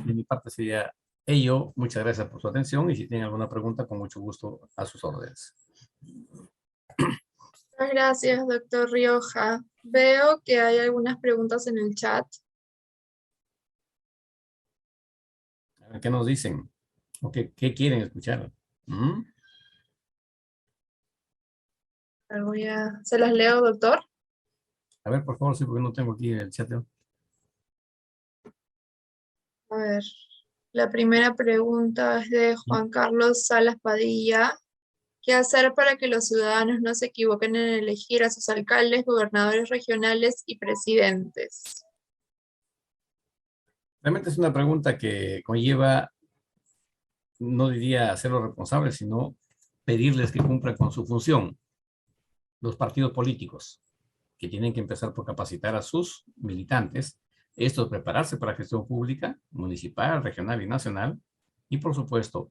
Speaker 2: De mi parte sería ello. Muchas gracias por su atención y si tienen alguna pregunta, con mucho gusto a sus órdenes.
Speaker 1: Muchas gracias, doctor Rioja. Veo que hay algunas preguntas en el chat.
Speaker 2: ¿Qué nos dicen? ¿O qué quieren escuchar? ¿Mm?
Speaker 1: ¿Se las leo, doctor?
Speaker 2: A ver, por favor, sí, porque no tengo aquí el chat.
Speaker 1: A ver, la primera pregunta es de Juan Carlos Salas Padilla. ¿Qué hacer para que los ciudadanos no se equivoquen en elegir a sus alcaldes, gobernadores regionales y presidentes?
Speaker 2: Realmente es una pregunta que conlleva, no diría hacerlos responsables, sino pedirles que cumplan con su función. Los partidos políticos, que tienen que empezar por capacitar a sus militantes, esto es prepararse para gestión pública, municipal, regional y nacional, y por supuesto,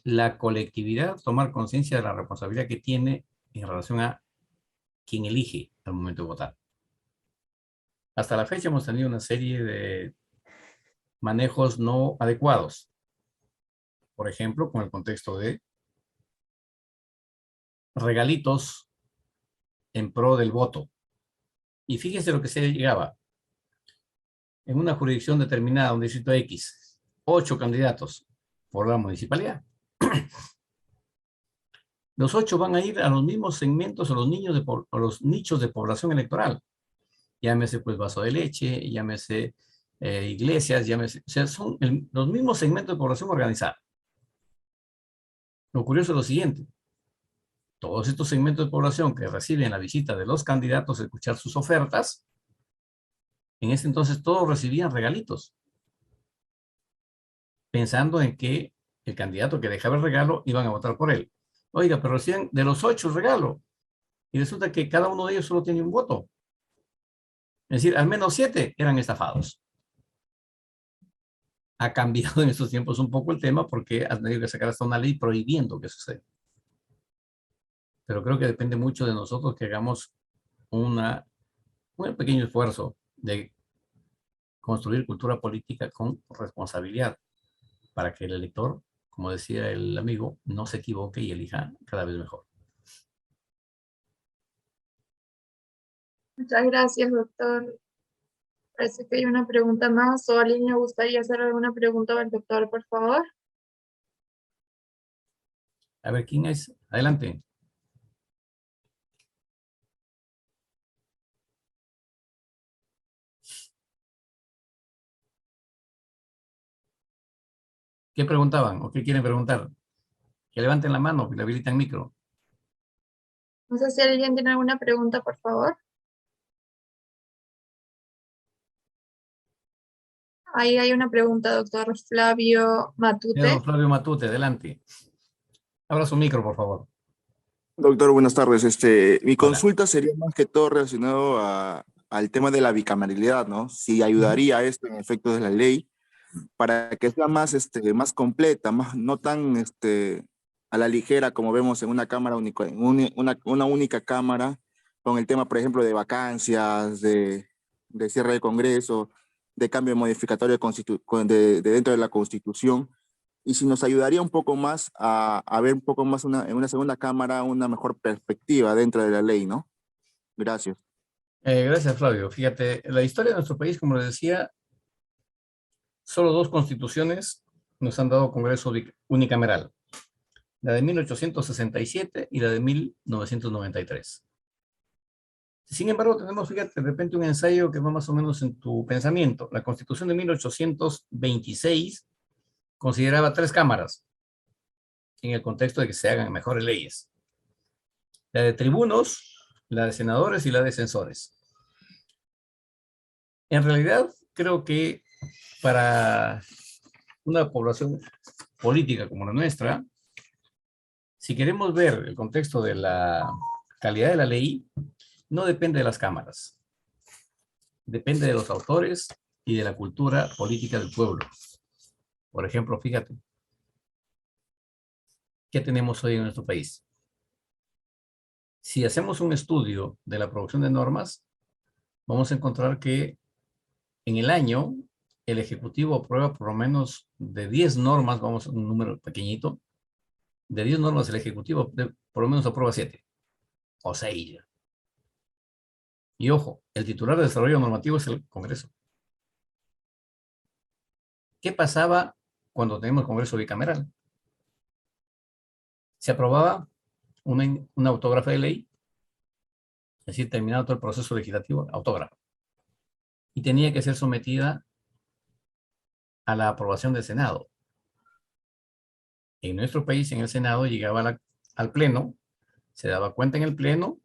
Speaker 2: la colectividad tomar conciencia de la responsabilidad que tiene en relación a quien elige al momento de votar. Hasta la fecha hemos tenido una serie de manejos no adecuados. Por ejemplo, con el contexto de regalitos en pro del voto. Y fíjense lo que se llegaba. En una jurisdicción determinada, un distrito X, 8 candidatos por la municipalidad. Los 8 van a ir a los mismos segmentos o los nichos de población electoral. Llámese pues vaso de leche, llámese iglesias, llámese, o sea, son los mismos segmentos de población organizada. Lo curioso es lo siguiente. Todos estos segmentos de población que reciben la visita de los candidatos a escuchar sus ofertas, en ese entonces todos recibían regalitos, pensando en que el candidato que dejaba el regalo iban a votar por él. Oiga, pero recién de los 8 regalo, y resulta que cada uno de ellos solo tiene un voto. Es decir, al menos 7 eran estafados. Ha cambiado en estos tiempos un poco el tema porque has tenido que sacar hasta una ley prohibiendo que suceda. Pero creo que depende mucho de nosotros que hagamos un pequeño esfuerzo de construir cultura política con responsabilidad para que el elector como decía el amigo, no se equivoque y elija cada vez mejor.
Speaker 1: Muchas gracias, doctor. Parece que hay una pregunta más, o alguien me gustaría hacer alguna pregunta al doctor, por favor.
Speaker 2: A ver, ¿quién es? Adelante. ¿Qué preguntaban o qué quieren preguntar? Que levanten la mano, que le habilitan micro.
Speaker 1: No sé si alguien tiene alguna pregunta, por favor. Ahí hay una pregunta, doctor Flavio
Speaker 2: Don
Speaker 1: Matute.
Speaker 2: Flavio Matute, adelante. Abra su micro, por favor.
Speaker 3: Doctor, buenas tardes. Mi
Speaker 2: Hola.
Speaker 3: consulta sería más que todo relacionado al tema de la bicameralidad, ¿no? Si
Speaker 2: Ujú.
Speaker 3: ayudaría esto en efectos de la ley para que sea más, más completa, más, no tan a la ligera como vemos en una cámara única, en una única cámara, con el tema, por ejemplo, de vacancias, de cierre de Congreso, de cambio modificatorio de dentro de la Constitución y si nos ayudaría un poco más a ver un poco más en una segunda cámara una mejor perspectiva dentro de la ley, ¿no? Gracias.
Speaker 2: Gracias, Flavio. Fíjate, la historia de nuestro país, como les decía, solo dos constituciones nos han dado Congreso unicameral. La de 1867 y la de 1993. Sin embargo, tenemos, fíjate, de repente un ensayo que va más o menos en tu pensamiento. La Constitución de 1826 consideraba tres cámaras en el contexto de que se hagan mejores leyes. La de tribunos, la de senadores y la de censores. En realidad, creo que para una población política como la nuestra, si queremos ver el contexto de la calidad de la ley, no depende de las cámaras, depende de los autores y de la cultura política del pueblo. Por ejemplo, fíjate, ¿qué tenemos hoy en nuestro país? Si hacemos un estudio de la producción de normas, vamos a encontrar que en el año el Ejecutivo aprueba por lo menos de 10 normas, vamos a un número pequeñito, de 10 normas el Ejecutivo por lo menos aprueba 7 o 6. Y ojo, el titular de desarrollo normativo es el Congreso. ¿Qué pasaba cuando teníamos Congreso bicameral? Se aprobaba una autógrafa de ley, es decir, terminado todo el proceso legislativo, autógrafa, y tenía que ser sometida a la aprobación del Senado. En nuestro país, en el Senado, llegaba al Pleno, se daba cuenta en el Pleno,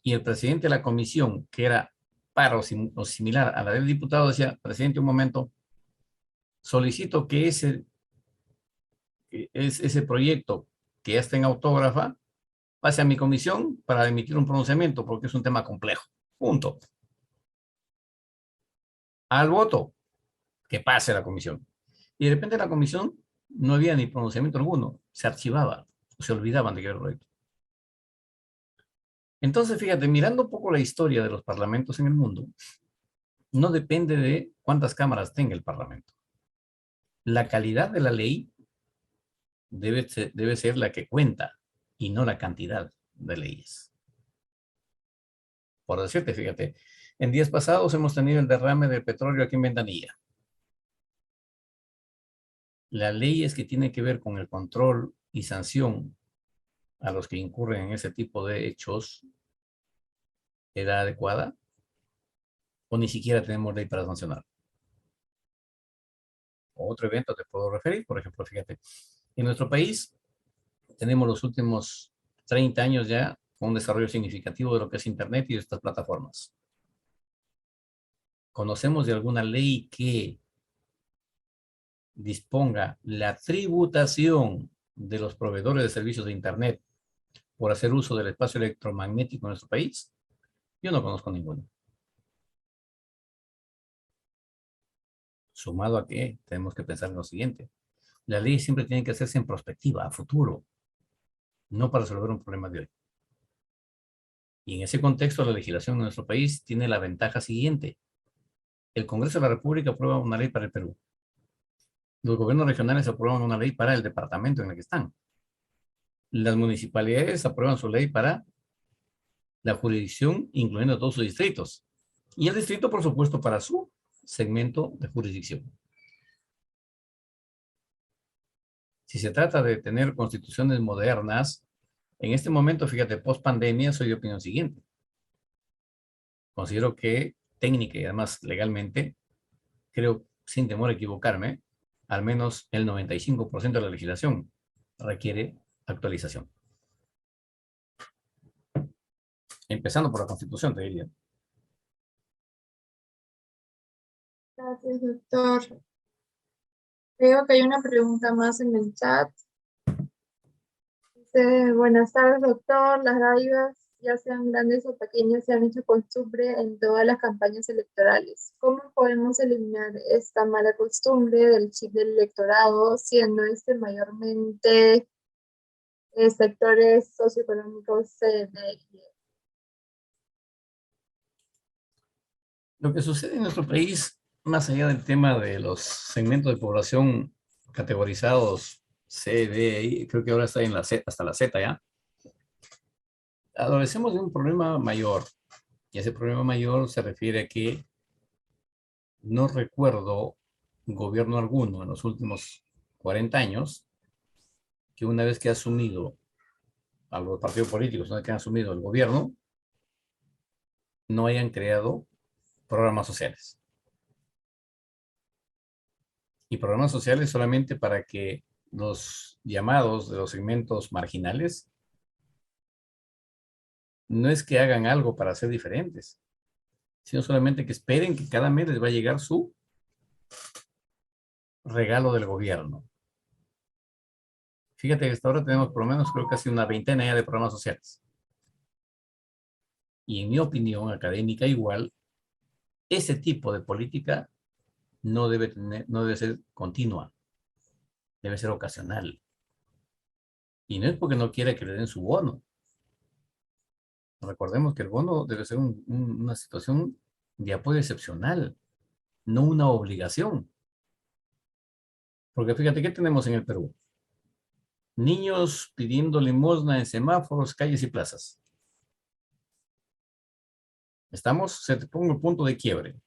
Speaker 2: y el presidente de la comisión, que era par o similar a la del diputado, decía, presidente, un momento, solicito que ese proyecto que ya está en autógrafa pase a mi comisión para emitir un pronunciamiento, porque es un tema complejo. Punto. Al voto, que pase a la comisión. Y de repente en la comisión no había ni pronunciamiento alguno, se archivaba, se olvidaban de que era el proyecto. Entonces, fíjate, mirando un poco la historia de los parlamentos en el mundo, no depende de cuántas cámaras tenga el parlamento. La calidad de la ley debe ser la que cuenta y no la cantidad de leyes. Por decirte, fíjate, en días pasados hemos tenido el derrame de petróleo aquí en Ventanilla. Las leyes que tienen que ver con el control y sanción a los que incurren en ese tipo de hechos, ¿era adecuada? ¿O ni siquiera tenemos ley para sancionar? Otro evento te puedo referir, por ejemplo, fíjate, en nuestro país tenemos los últimos 30 años ya con un desarrollo significativo de lo que es Internet y de estas plataformas. ¿Conocemos de alguna ley que disponga la tributación de los proveedores de servicios de Internet por hacer uso del espacio electromagnético en nuestro país? Yo no conozco ninguno. Sumado a que tenemos que pensar en lo siguiente. Las leyes siempre tienen que hacerse en perspectiva, a futuro, no para resolver un problema de hoy. Y en ese contexto, la legislación de nuestro país tiene la ventaja siguiente. El Congreso de la República aprueba una ley para el Perú. Los gobiernos regionales aprueban una ley para el departamento en el que están. Las municipalidades aprueban su ley para la jurisdicción, incluyendo todos sus distritos. Y el distrito, por supuesto, para su segmento de jurisdicción. Si se trata de tener constituciones modernas, en este momento, fíjate, post pandemia, soy de opinión siguiente. Considero que técnica y además legalmente, creo, sin temor a equivocarme, al menos el 95% de la legislación requiere actualización. Empezando por la Constitución, te diría.
Speaker 1: Gracias, doctor. Veo que hay una pregunta más en el chat. Dice, buenas tardes, doctor. Las dádivas, ya sean grandes o pequeñas, se han hecho costumbre en todas las campañas electorales. ¿Cómo podemos eliminar esta mala costumbre del chip del electorado, siendo este mayormente sectores socioeconómicos de...
Speaker 2: Lo que sucede en nuestro país, más allá del tema de los segmentos de población categorizados C, D, I, creo que ahora está en la Z, hasta la Z ya, adolecemos de un problema mayor. Y ese problema mayor se refiere a que no recuerdo gobierno alguno en los últimos 40 años que una vez que ha asumido a los partidos políticos, una vez que han asumido el gobierno, no hayan creado programas sociales. Y programas sociales solamente para que los llamados de los segmentos marginales no es que hagan algo para ser diferentes, sino solamente que esperen que cada mes les va a llegar su regalo del gobierno. Fíjate que hasta ahora tenemos por lo menos creo casi una veintena ya de programas sociales. Y en mi opinión académica igual, ese tipo de política no debe ser continua, debe ser ocasional. Y no es porque no quiera que le den su bono. Recordemos que el bono debe ser una situación de apoyo excepcional, no una obligación. Porque fíjate, ¿qué tenemos en el Perú? Niños pidiendo limosna en semáforos, calles y plazas. Se te pongo el punto de quiebre.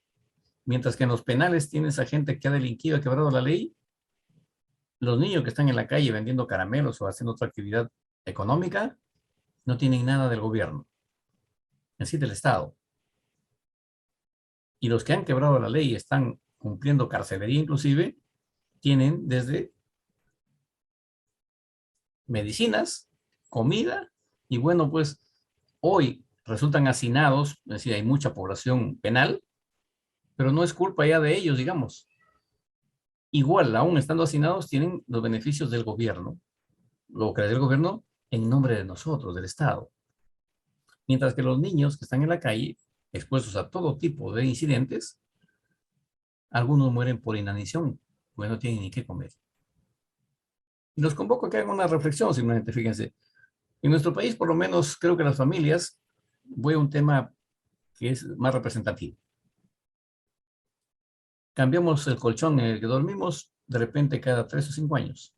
Speaker 2: Mientras que en los penales tienes a gente que ha delinquido, ha quebrado la ley, los niños que están en la calle vendiendo caramelos o haciendo otra actividad económica no tienen nada del gobierno, así del Estado. Y los que han quebrado la ley y están cumpliendo carcelería inclusive, tienen desde medicinas, comida, y bueno, pues hoy resultan hacinados, es decir, hay mucha población penal, pero no es culpa ya de ellos, digamos. Igual, aún estando hacinados, tienen los beneficios del gobierno, lo que le da el gobierno en nombre de nosotros, del Estado. Mientras que los niños que están en la calle, expuestos a todo tipo de incidentes, algunos mueren por inanición, porque no tienen ni qué comer. Y los convoco a que hagan una reflexión, simplemente, fíjense. En nuestro país, por lo menos, creo que las familias, voy a un tema que es más representativo. Cambiamos el colchón en el que dormimos de repente cada 3 o 5 años.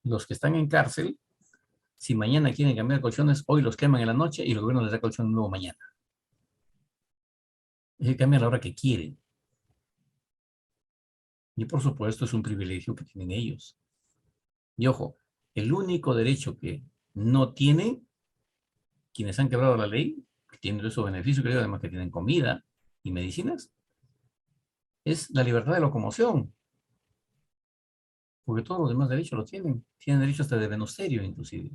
Speaker 2: Los que están en cárcel, si mañana quieren cambiar colchones, hoy los queman en la noche y el gobierno les da colchón nuevo mañana. Es decir, cambian a la hora que quieren. Y por supuesto es un privilegio que tienen ellos. Y ojo, el único derecho que no tienen quienes han quebrado la ley, que tienen esos beneficios, que además que tienen comida y medicinas, es la libertad de locomoción. Porque todos los demás derechos lo tienen. Tienen derecho hasta de venosterio, inclusive.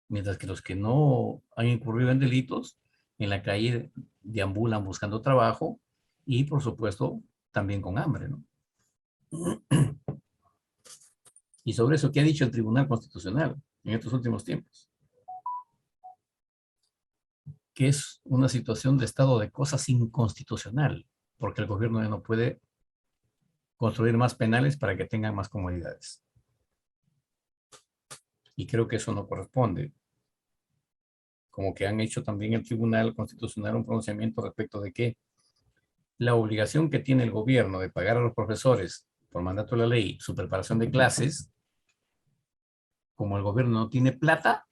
Speaker 2: Mientras que los que no han incurrido en delitos, en la calle deambulan buscando trabajo y, por supuesto, también con hambre, ¿no? Y sobre eso, ¿qué ha dicho el Tribunal Constitucional en estos últimos tiempos? Que es una situación de estado de cosas inconstitucional, porque el gobierno ya no puede construir más penales para que tengan más comodidades. Y creo que eso no corresponde. Como que han hecho también el Tribunal Constitucional un pronunciamiento respecto de que la obligación que tiene el gobierno de pagar a los profesores por mandato de la ley su preparación de clases, como el gobierno no tiene plata,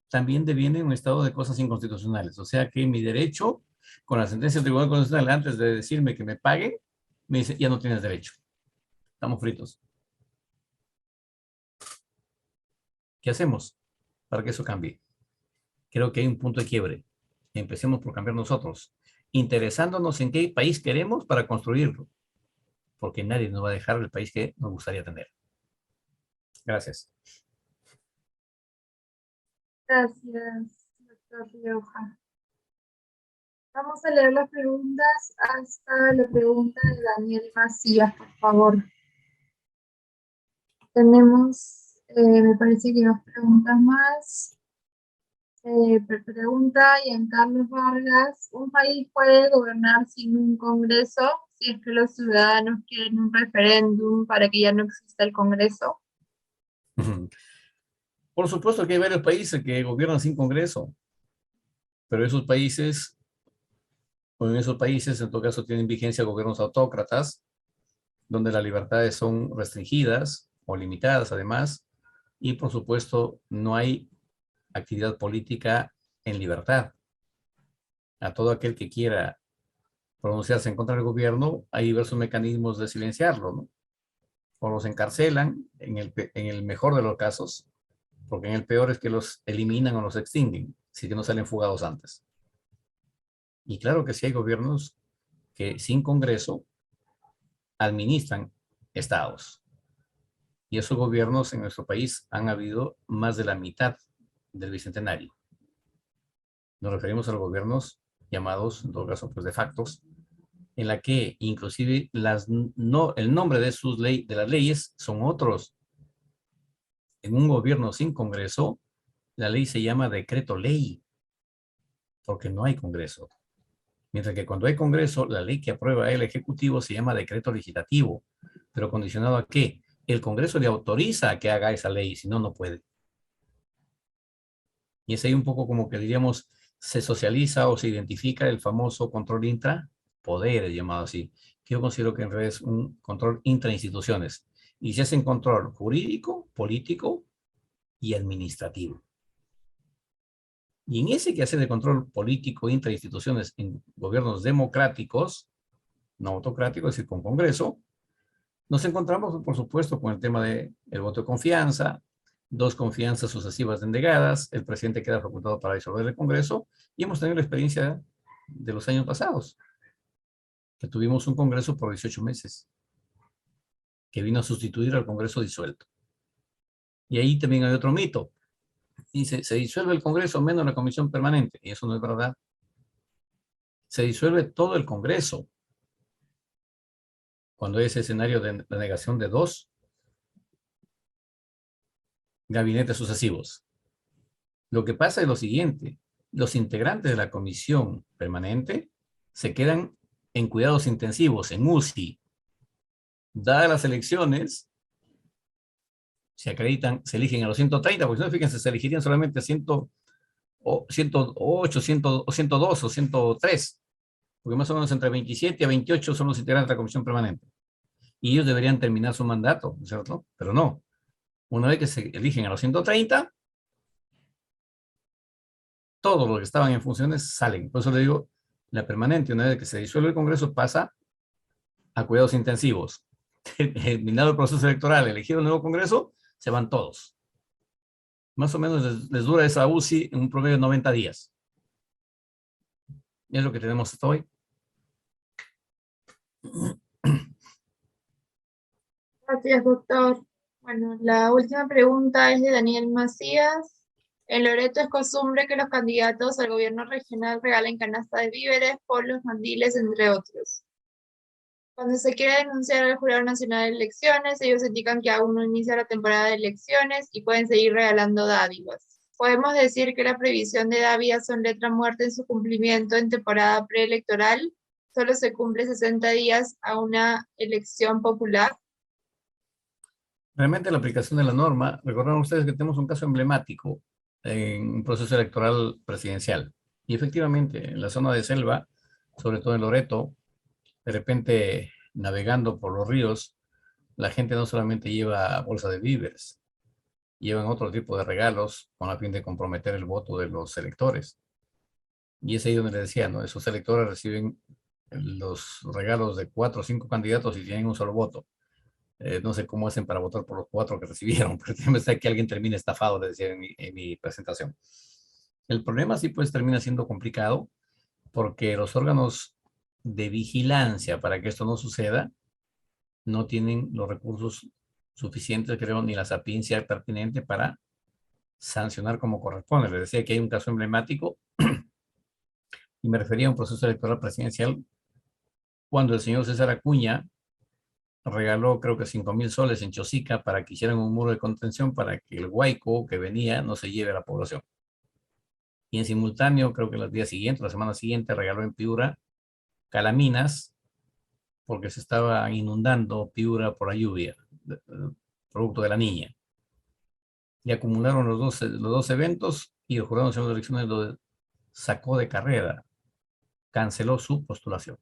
Speaker 2: también deviene un estado de cosas inconstitucionales. O sea que mi derecho, con la sentencia del Tribunal Constitucional, antes de decirme que me pague, me dice, ya no tienes derecho. Estamos fritos. ¿Qué hacemos para que eso cambie? Creo que hay un punto de quiebre. Empecemos por cambiar nosotros, interesándonos en qué país queremos para construirlo, porque nadie nos va a dejar el país que nos gustaría tener. Gracias.
Speaker 1: Gracias, doctor Rioja. Vamos a leer las preguntas hasta la pregunta de Daniel Macías, por favor. Tenemos, me parece que 2 preguntas más. Pregunta Giancarlo Vargas: ¿un país puede gobernar sin un congreso si es que los ciudadanos quieren un referéndum para que ya no exista el congreso?
Speaker 2: Por supuesto que hay varios países que gobiernan sin congreso, pero esos países, o en esos países en todo caso tienen vigencia gobiernos autócratas, donde las libertades son restringidas o limitadas además, y por supuesto no hay actividad política en libertad. A todo aquel que quiera pronunciarse en contra del gobierno, hay diversos mecanismos de silenciarlo, ¿no? O los encarcelan en el mejor de los casos, porque en el peor es que los eliminan o los extinguen, si que no salen fugados antes. Y claro que sí hay gobiernos que sin Congreso administran estados. Y esos gobiernos en nuestro país han habido más de la mitad del Bicentenario. Nos referimos a los gobiernos llamados, en todo caso, pues de factos, en la que inclusive el nombre de de las leyes son otros. En un gobierno sin Congreso, la ley se llama decreto ley, porque no hay Congreso. Mientras que cuando hay Congreso, la ley que aprueba el Ejecutivo se llama decreto legislativo. ¿Pero condicionado a qué? El Congreso le autoriza a que haga esa ley, si no, no puede. Y es ahí un poco como que diríamos, se socializa o se identifica el famoso control intrapoder, llamado así, que yo considero que en realidad es un control intrainstituciones. Y se hace control jurídico, político y administrativo. Y en ese quehacer de control político intrainstituciones en gobiernos democráticos, no autocráticos, es decir, con Congreso, nos encontramos, por supuesto, con el tema del voto de confianza, 2 confianzas sucesivas denegadas, el presidente queda facultado para disolver el Congreso, y hemos tenido la experiencia de los años pasados, que tuvimos un Congreso por 18 meses, que vino a sustituir al Congreso disuelto. Y ahí también hay otro mito. Dice, se disuelve el Congreso menos la Comisión Permanente, y eso no es verdad. Se disuelve todo el Congreso, cuando hay ese escenario de la negación de 2 gabinetes sucesivos. Lo que pasa es lo siguiente: los integrantes de la comisión permanente se quedan en cuidados intensivos, en UCI. Dadas las elecciones, se acreditan, se eligen a los 130, porque si no, fíjense, se elegirían solamente 108, 100, o 102 o 103, porque más o menos entre 27 a 28 son los integrantes de la comisión permanente. Y ellos deberían terminar su mandato, ¿cierto? Pero no. Una vez que se eligen a los 130, todos los que estaban en funciones salen. Por eso le digo, la permanente, una vez que se disuelve el Congreso, pasa a cuidados intensivos. Terminado el proceso electoral, elegido el nuevo Congreso, se van todos. Más o menos les dura esa UCI en un promedio de 90 días. Y es lo que tenemos hasta hoy.
Speaker 1: Gracias, doctor. Bueno, la última pregunta es de Daniel Macías. En Loreto es costumbre que los candidatos al gobierno regional regalen canasta de víveres, polos, mandiles, entre otros. Cuando se quiere denunciar al Jurado Nacional de Elecciones, ellos indican que aún no inicia la temporada de elecciones y pueden seguir regalando dádivas. ¿Podemos decir que la prohibición de dádivas son letra muerta en su cumplimiento en temporada preelectoral? ¿Solo se cumple 60 días a una elección popular?
Speaker 2: Realmente la aplicación de la norma, recordaron ustedes que tenemos un caso emblemático en un proceso electoral presidencial. Y efectivamente, en la zona de selva, sobre todo en Loreto, De repente, navegando por los ríos, la gente no solamente lleva bolsa de víveres, llevan otro tipo de regalos con la fin de comprometer el voto de los electores. Y es ahí donde le decía, ¿no? Esos electores reciben los regalos de 4 o 5 candidatos y tienen un solo voto. No sé cómo hacen para votar por los 4 que recibieron, pero el tema está que alguien termine estafado, le decía en mi presentación. El problema sí pues termina siendo complicado porque los órganos de vigilancia para que esto no suceda no tienen los recursos suficientes, creo, ni la sapiencia pertinente para sancionar como corresponde. Les decía que hay un caso emblemático y me refería a un proceso electoral presidencial cuando el señor César Acuña regaló creo que 5.000 soles en Chosica para que hicieran un muro de contención para que el huaico que venía no se lleve a la población. Y en simultáneo, creo que los días siguientes, la semana siguiente, regaló en Piura calaminas porque se estaba inundando Piura por la lluvia, producto de la niña. Y acumularon los dos eventos y el Jurado Nacional de Elecciones lo sacó de carrera, canceló su postulación.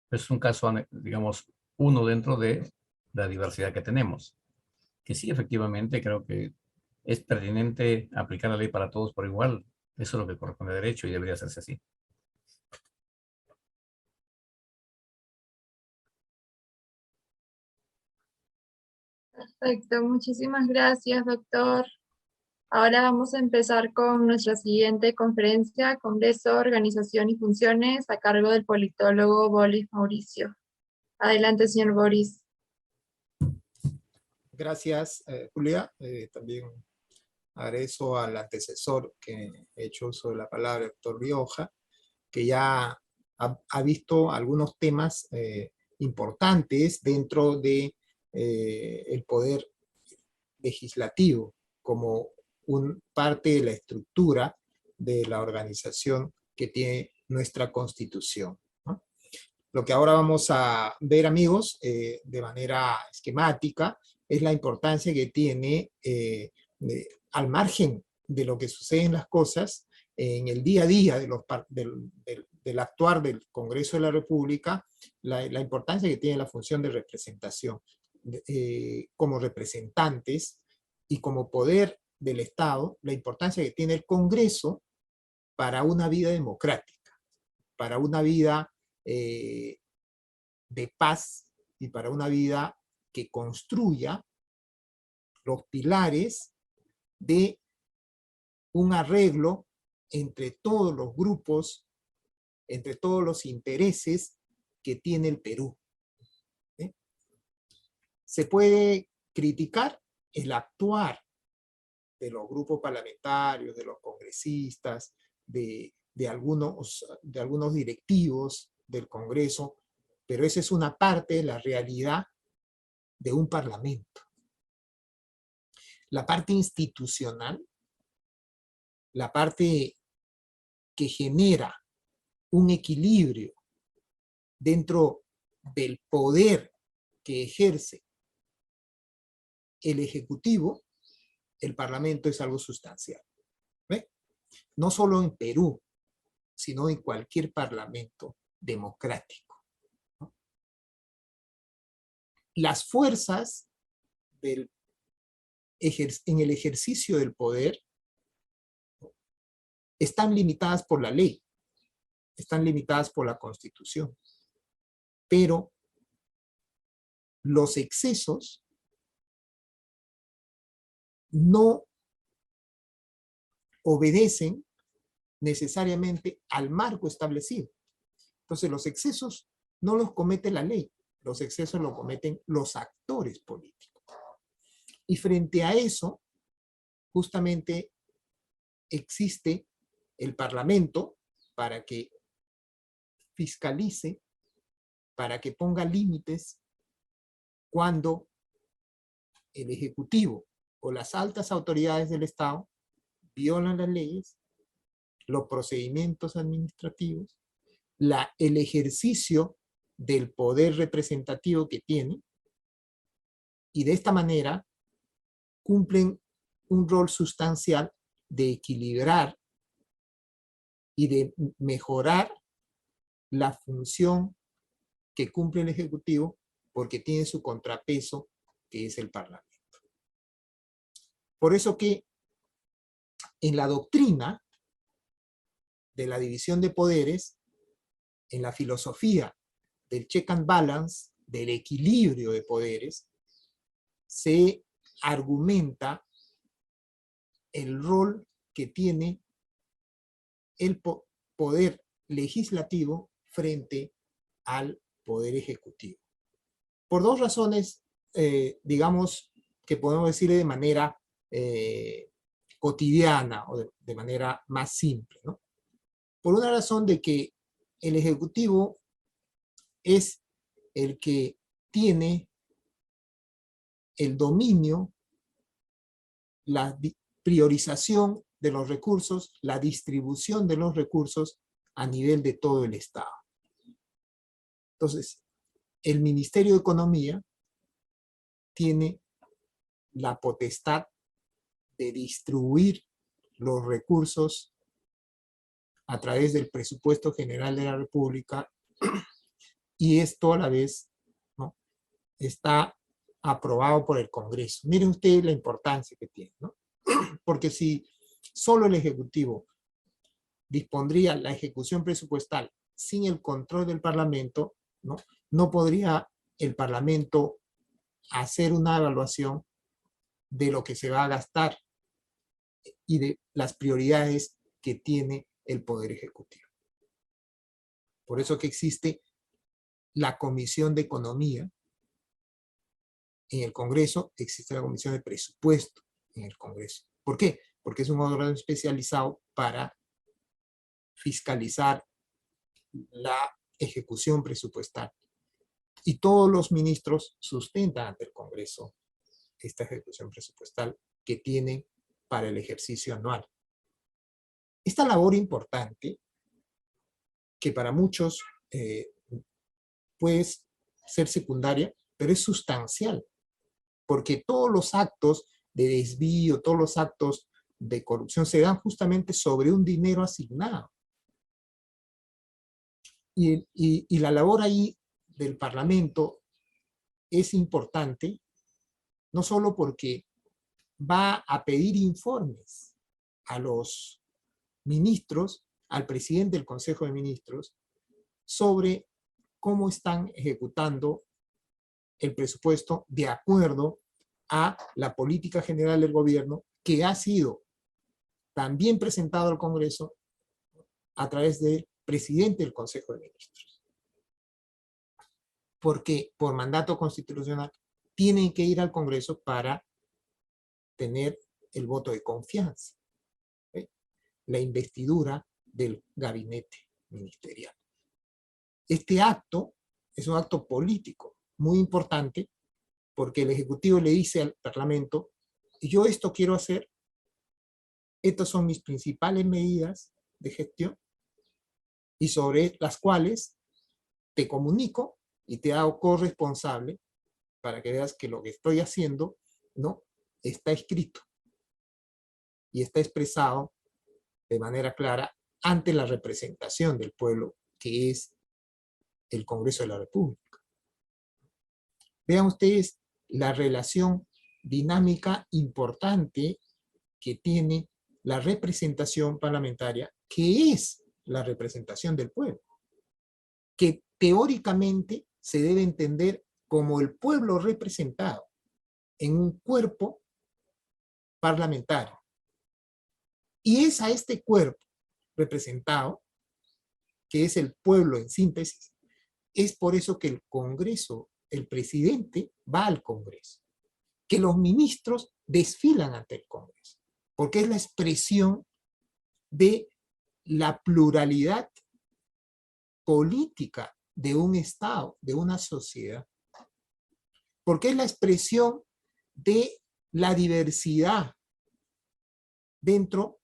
Speaker 2: Es un caso, digamos, uno dentro de la diversidad que tenemos. Que sí, efectivamente, creo que es pertinente aplicar la ley para todos por igual. Eso es lo que corresponde a derecho y debería hacerse así.
Speaker 1: Perfecto, muchísimas gracias, doctor. Ahora vamos a empezar con nuestra siguiente conferencia, Congreso, Organización y Funciones, a cargo del politólogo Boris Mauricio. Adelante, señor Boris.
Speaker 4: Gracias, Julia. También agradezco al antecesor que he hecho uso de la palabra, el doctor Rioja, que ya ha visto algunos temas importantes dentro de el poder legislativo como parte de la estructura de la organización que tiene nuestra Constitución, ¿no? Lo que ahora vamos a ver, amigos, de manera esquemática, es la importancia que tiene al margen de lo que sucede en las cosas, en el día a día del actuar del Congreso de la República, la importancia que tiene la función de representación como representantes y como poder del Estado, la importancia que tiene el Congreso para una vida democrática, para una vida de paz y para una vida que construya los pilares de un arreglo entre todos los grupos, entre todos los intereses que tiene el Perú. Se puede criticar el actuar de los grupos parlamentarios, de los congresistas, de algunos directivos del Congreso, pero esa es una parte de la realidad de un parlamento. La parte institucional, la parte que genera un equilibrio dentro del poder que ejerce el Ejecutivo, el Parlamento es algo sustancial. ¿Ve? No solo en Perú, sino en cualquier parlamento democrático, ¿no? Las fuerzas en el ejercicio del poder están limitadas por la ley, están limitadas por la Constitución, pero los excesos no obedecen necesariamente al marco establecido. Entonces, los excesos no los comete la ley, los excesos los cometen los actores políticos. Y frente a eso, justamente existe el Parlamento para que fiscalice, para que ponga límites cuando el Ejecutivo o las altas autoridades del Estado violan las leyes, los procedimientos administrativos, el ejercicio del poder representativo que tiene, y de esta manera cumplen un rol sustancial de equilibrar y de mejorar la función que cumple el Ejecutivo porque tiene su contrapeso, que es el Parlamento. Por eso que en la doctrina de la división de poderes, en la filosofía del check and balance, del equilibrio de poderes, se argumenta el rol que tiene el poder legislativo frente al poder ejecutivo. Por dos razones, digamos, que podemos decirle de manera cotidiana o de manera más simple, ¿no? Por una razón de que el ejecutivo es el que tiene el dominio, la priorización de los recursos, la distribución de los recursos a nivel de todo el Estado. Entonces, el Ministerio de Economía tiene la potestad de distribuir los recursos a través del presupuesto general de la República, y esto a la vez, ¿no?, está aprobado por el Congreso. Miren ustedes la importancia que tiene, ¿no? Porque si solo el Ejecutivo dispondría la ejecución presupuestal sin el control del Parlamento, ¿no?, no podría el Parlamento hacer una evaluación de lo que se va a gastar y de las prioridades que tiene el Poder Ejecutivo. Por eso que existe la Comisión de Economía en el Congreso, existe la Comisión de Presupuesto en el Congreso. ¿Por qué? Porque es un órgano especializado para fiscalizar la ejecución presupuestal. Y todos los ministros sustentan ante el Congreso esta ejecución presupuestal que tienen para el ejercicio anual. Esta labor importante, que para muchos puede ser secundaria, pero es sustancial, porque todos los actos de desvío, todos los actos de corrupción se dan justamente sobre un dinero asignado. Y la labor ahí del Parlamento es importante, no solo porque va a pedir informes a los ministros, al presidente del Consejo de Ministros, sobre cómo están ejecutando el presupuesto de acuerdo a la política general del gobierno, que ha sido también presentado al Congreso a través del presidente del Consejo de Ministros. Porque por mandato constitucional tienen que ir al Congreso para tener el voto de confianza, ¿sí?, la investidura del gabinete ministerial. Este acto es un acto político muy importante, porque el Ejecutivo le dice al Parlamento: yo esto quiero hacer, estas son mis principales medidas de gestión, y sobre las cuales te comunico y te hago corresponsable para que veas que lo que estoy haciendo, ¿no?, está escrito y está expresado de manera clara ante la representación del pueblo, que es el Congreso de la República. Vean ustedes la relación dinámica importante que tiene la representación parlamentaria, que es la representación del pueblo, que teóricamente se debe entender como el pueblo representado en un cuerpo parlamentario. Y es a este cuerpo representado, que es el pueblo en síntesis, es por eso que el Congreso, el presidente va al Congreso, que los ministros desfilan ante el Congreso, porque es la expresión de la pluralidad política de un Estado, de una sociedad, porque es la expresión de la diversidad dentro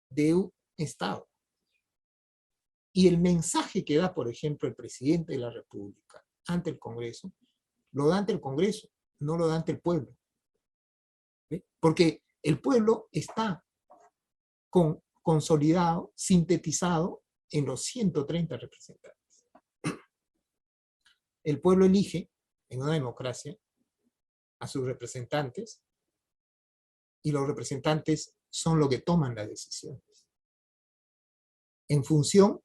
Speaker 4: de un Estado. Y el mensaje que da, por ejemplo, el presidente de la República ante el Congreso, lo da ante el Congreso, no lo da ante el pueblo. ¿Sí? Porque el pueblo está consolidado, sintetizado en los 130 representantes. el pueblo elige en una democracia a sus representantes y los representantes son los que toman las decisiones en función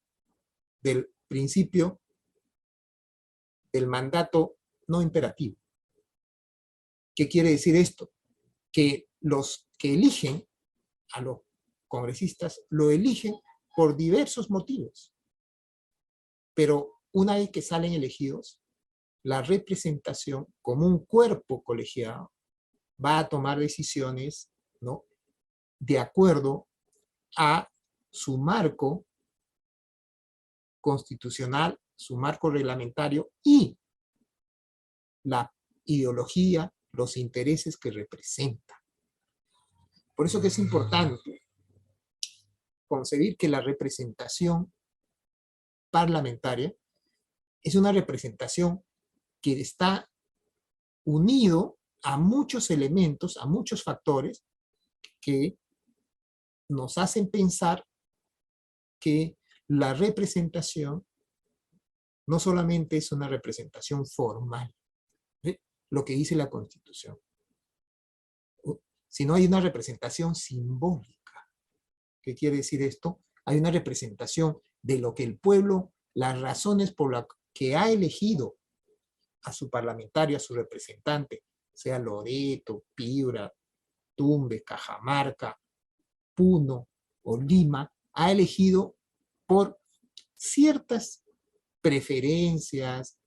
Speaker 4: del principio del mandato no imperativo. ¿Qué quiere decir esto? Que los que eligen a los congresistas lo eligen por diversos motivos, pero una vez que salen elegidos, la representación como un cuerpo colegiado va a tomar decisiones, ¿no?, de acuerdo a su marco constitucional, su marco reglamentario y la ideología, los intereses que representa. Por eso que es importante concebir que la representación parlamentaria es una representación que está unido a muchos elementos, a muchos factores que nos hacen pensar que la representación no solamente es una representación formal, ¿sí?, lo que dice la Constitución, sino hay una representación simbólica. ¿Qué quiere decir esto? Hay una representación de lo que el pueblo, las razones por las que ha elegido a su parlamentario, a su representante, sea Loreto, Piura, Tumbes, Cajamarca, Puno o Lima, ha elegido por ciertas preferencias,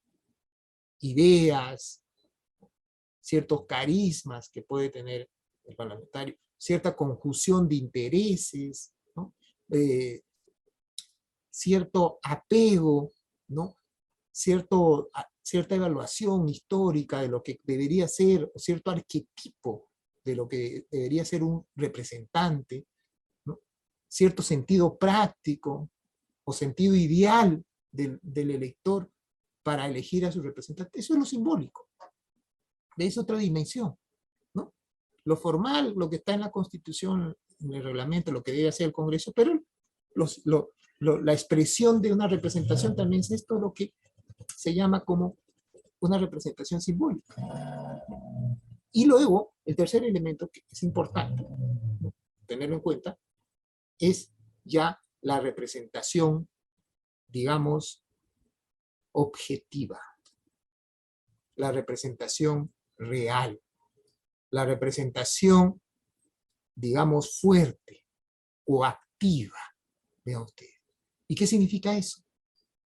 Speaker 4: ideas, ciertos carismas que puede tener el parlamentario, cierta conjunción de intereses, ¿no?, cierto apego, ¿no?, cierta evaluación histórica de lo que debería ser, o cierto arquetipo de lo que debería ser un representante, ¿no?, cierto sentido práctico o sentido ideal del elector para elegir a su representante. Eso es lo simbólico. Es otra dimensión, ¿no? Lo formal, lo que está en la Constitución, en el reglamento, lo que debe hacer el Congreso, pero la expresión de una representación también es esto lo que se llama como una representación simbólica. Y luego, el tercer elemento que es importante, ¿no?, tenerlo en cuenta, es ya la representación, digamos, objetiva, la representación real, la representación, digamos, fuerte o activa. Vean ustedes. ¿Y qué significa eso?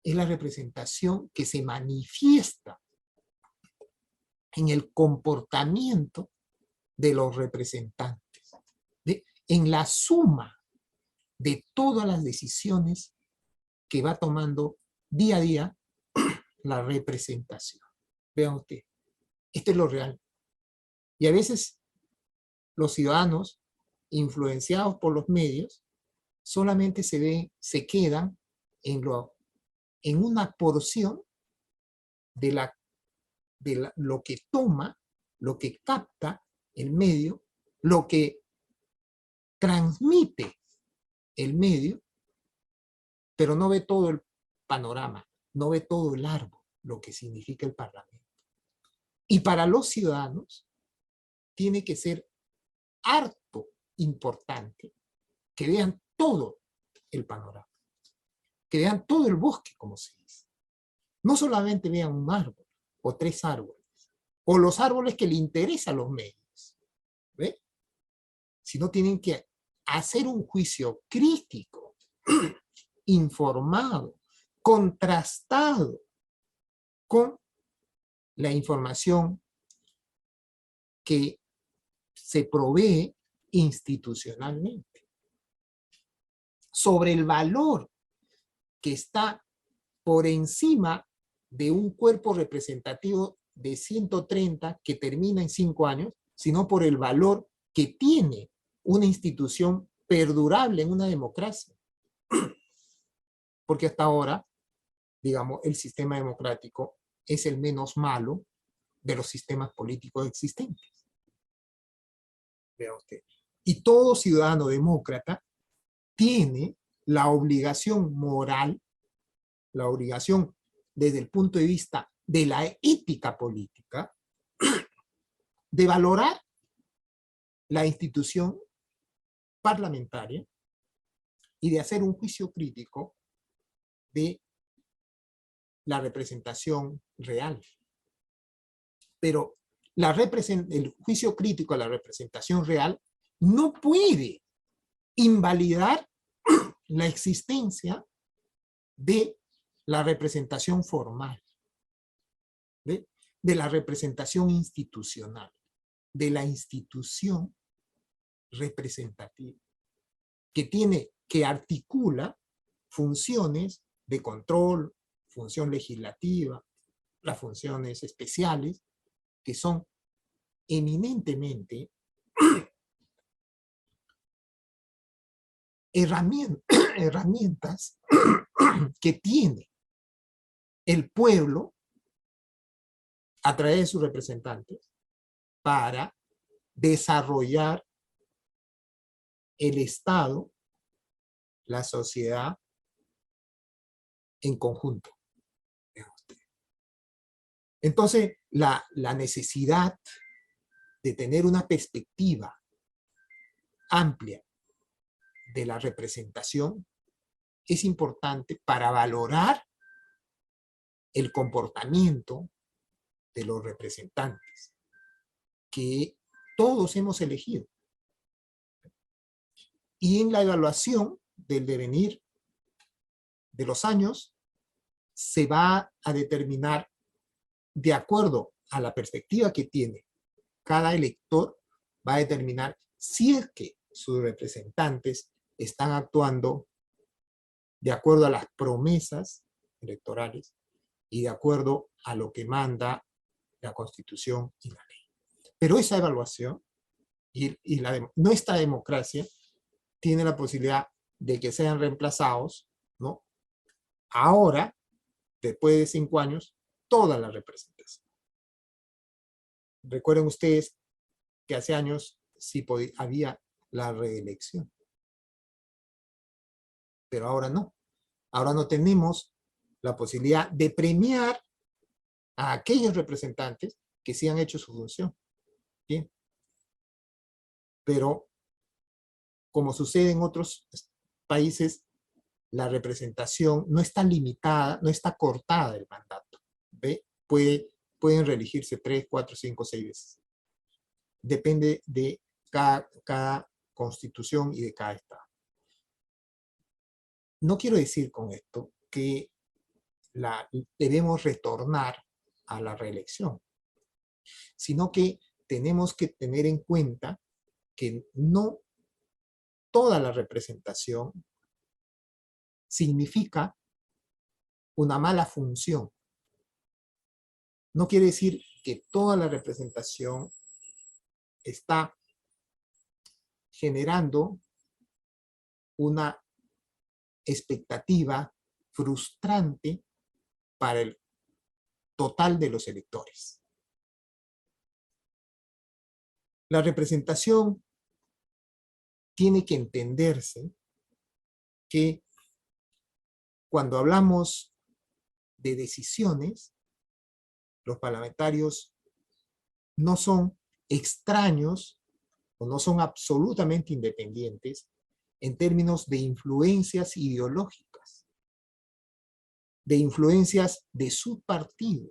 Speaker 4: Es la representación que se manifiesta en el comportamiento de los representantes, en la suma de todas las decisiones que va tomando día a día la representación. Vean ustedes, esto es lo real. Y a veces los ciudadanos, influenciados por los medios, solamente se quedan en una porción de lo que toma, lo que capta el medio, lo que transmite el medio, pero no ve todo el panorama, no ve todo el árbol, lo que significa el Parlamento. Y para los ciudadanos tiene que ser harto importante que vean todo el panorama, que vean todo el bosque, como se dice. No solamente vean un árbol o tres árboles, o los árboles que le interesan a los medios, ¿ve?, sino tienen que hacer un juicio crítico, informado, contrastado con la información que se provee institucionalmente sobre el valor que está por encima de un cuerpo representativo de 130 que termina en 5 años, sino por el valor que tiene una institución perdurable en una democracia. Porque hasta ahora, digamos, el sistema democrático es el menos malo de los sistemas políticos existentes. Vea usted. Y todo ciudadano demócrata tiene la obligación moral, la obligación desde el punto de vista de la ética política, de valorar la institución parlamentaria y de hacer un juicio crítico de la representación real. Pero el juicio crítico a la representación real no puede invalidar la existencia de la representación formal, de la representación institucional, de la institución representativa, que articula funciones de control, función legislativa, las funciones especiales, que son eminentemente herramientas que tiene el pueblo a través de sus representantes para desarrollar el Estado, la sociedad en conjunto. Entonces, la necesidad de tener una perspectiva amplia de la representación es importante para valorar el comportamiento de los representantes que todos hemos elegido. Y en la evaluación del devenir de los años se va a determinar, de acuerdo a la perspectiva que tiene cada elector, va a determinar si es que sus representantes están actuando de acuerdo a las promesas electorales y de acuerdo a lo que manda la Constitución y la ley. Pero esa evaluación y nuestra democracia tiene la posibilidad de que sean reemplazados, ¿no? Ahora, después de 5 años, toda la representación. Recuerden ustedes que hace años sí había la reelección. Pero ahora no. Ahora no tenemos la posibilidad de premiar a aquellos representantes que sí han hecho su función. Bien. Pero, como sucede en otros países, la representación no está limitada, no está cortada del mandato. ¿Ve? Pueden reelegirse 3, 4, 5, 6 veces. Depende de cada constitución y de cada estado. No quiero decir con esto que debemos retornar a la reelección, sino que tenemos que tener en cuenta que no toda la representación significa una mala función. No quiere decir que toda la representación está generando una expectativa frustrante para el total de los electores. La representación tiene que entenderse que cuando hablamos de decisiones, los parlamentarios no son extraños o no son absolutamente independientes en términos de influencias ideológicas, de influencias de su partido.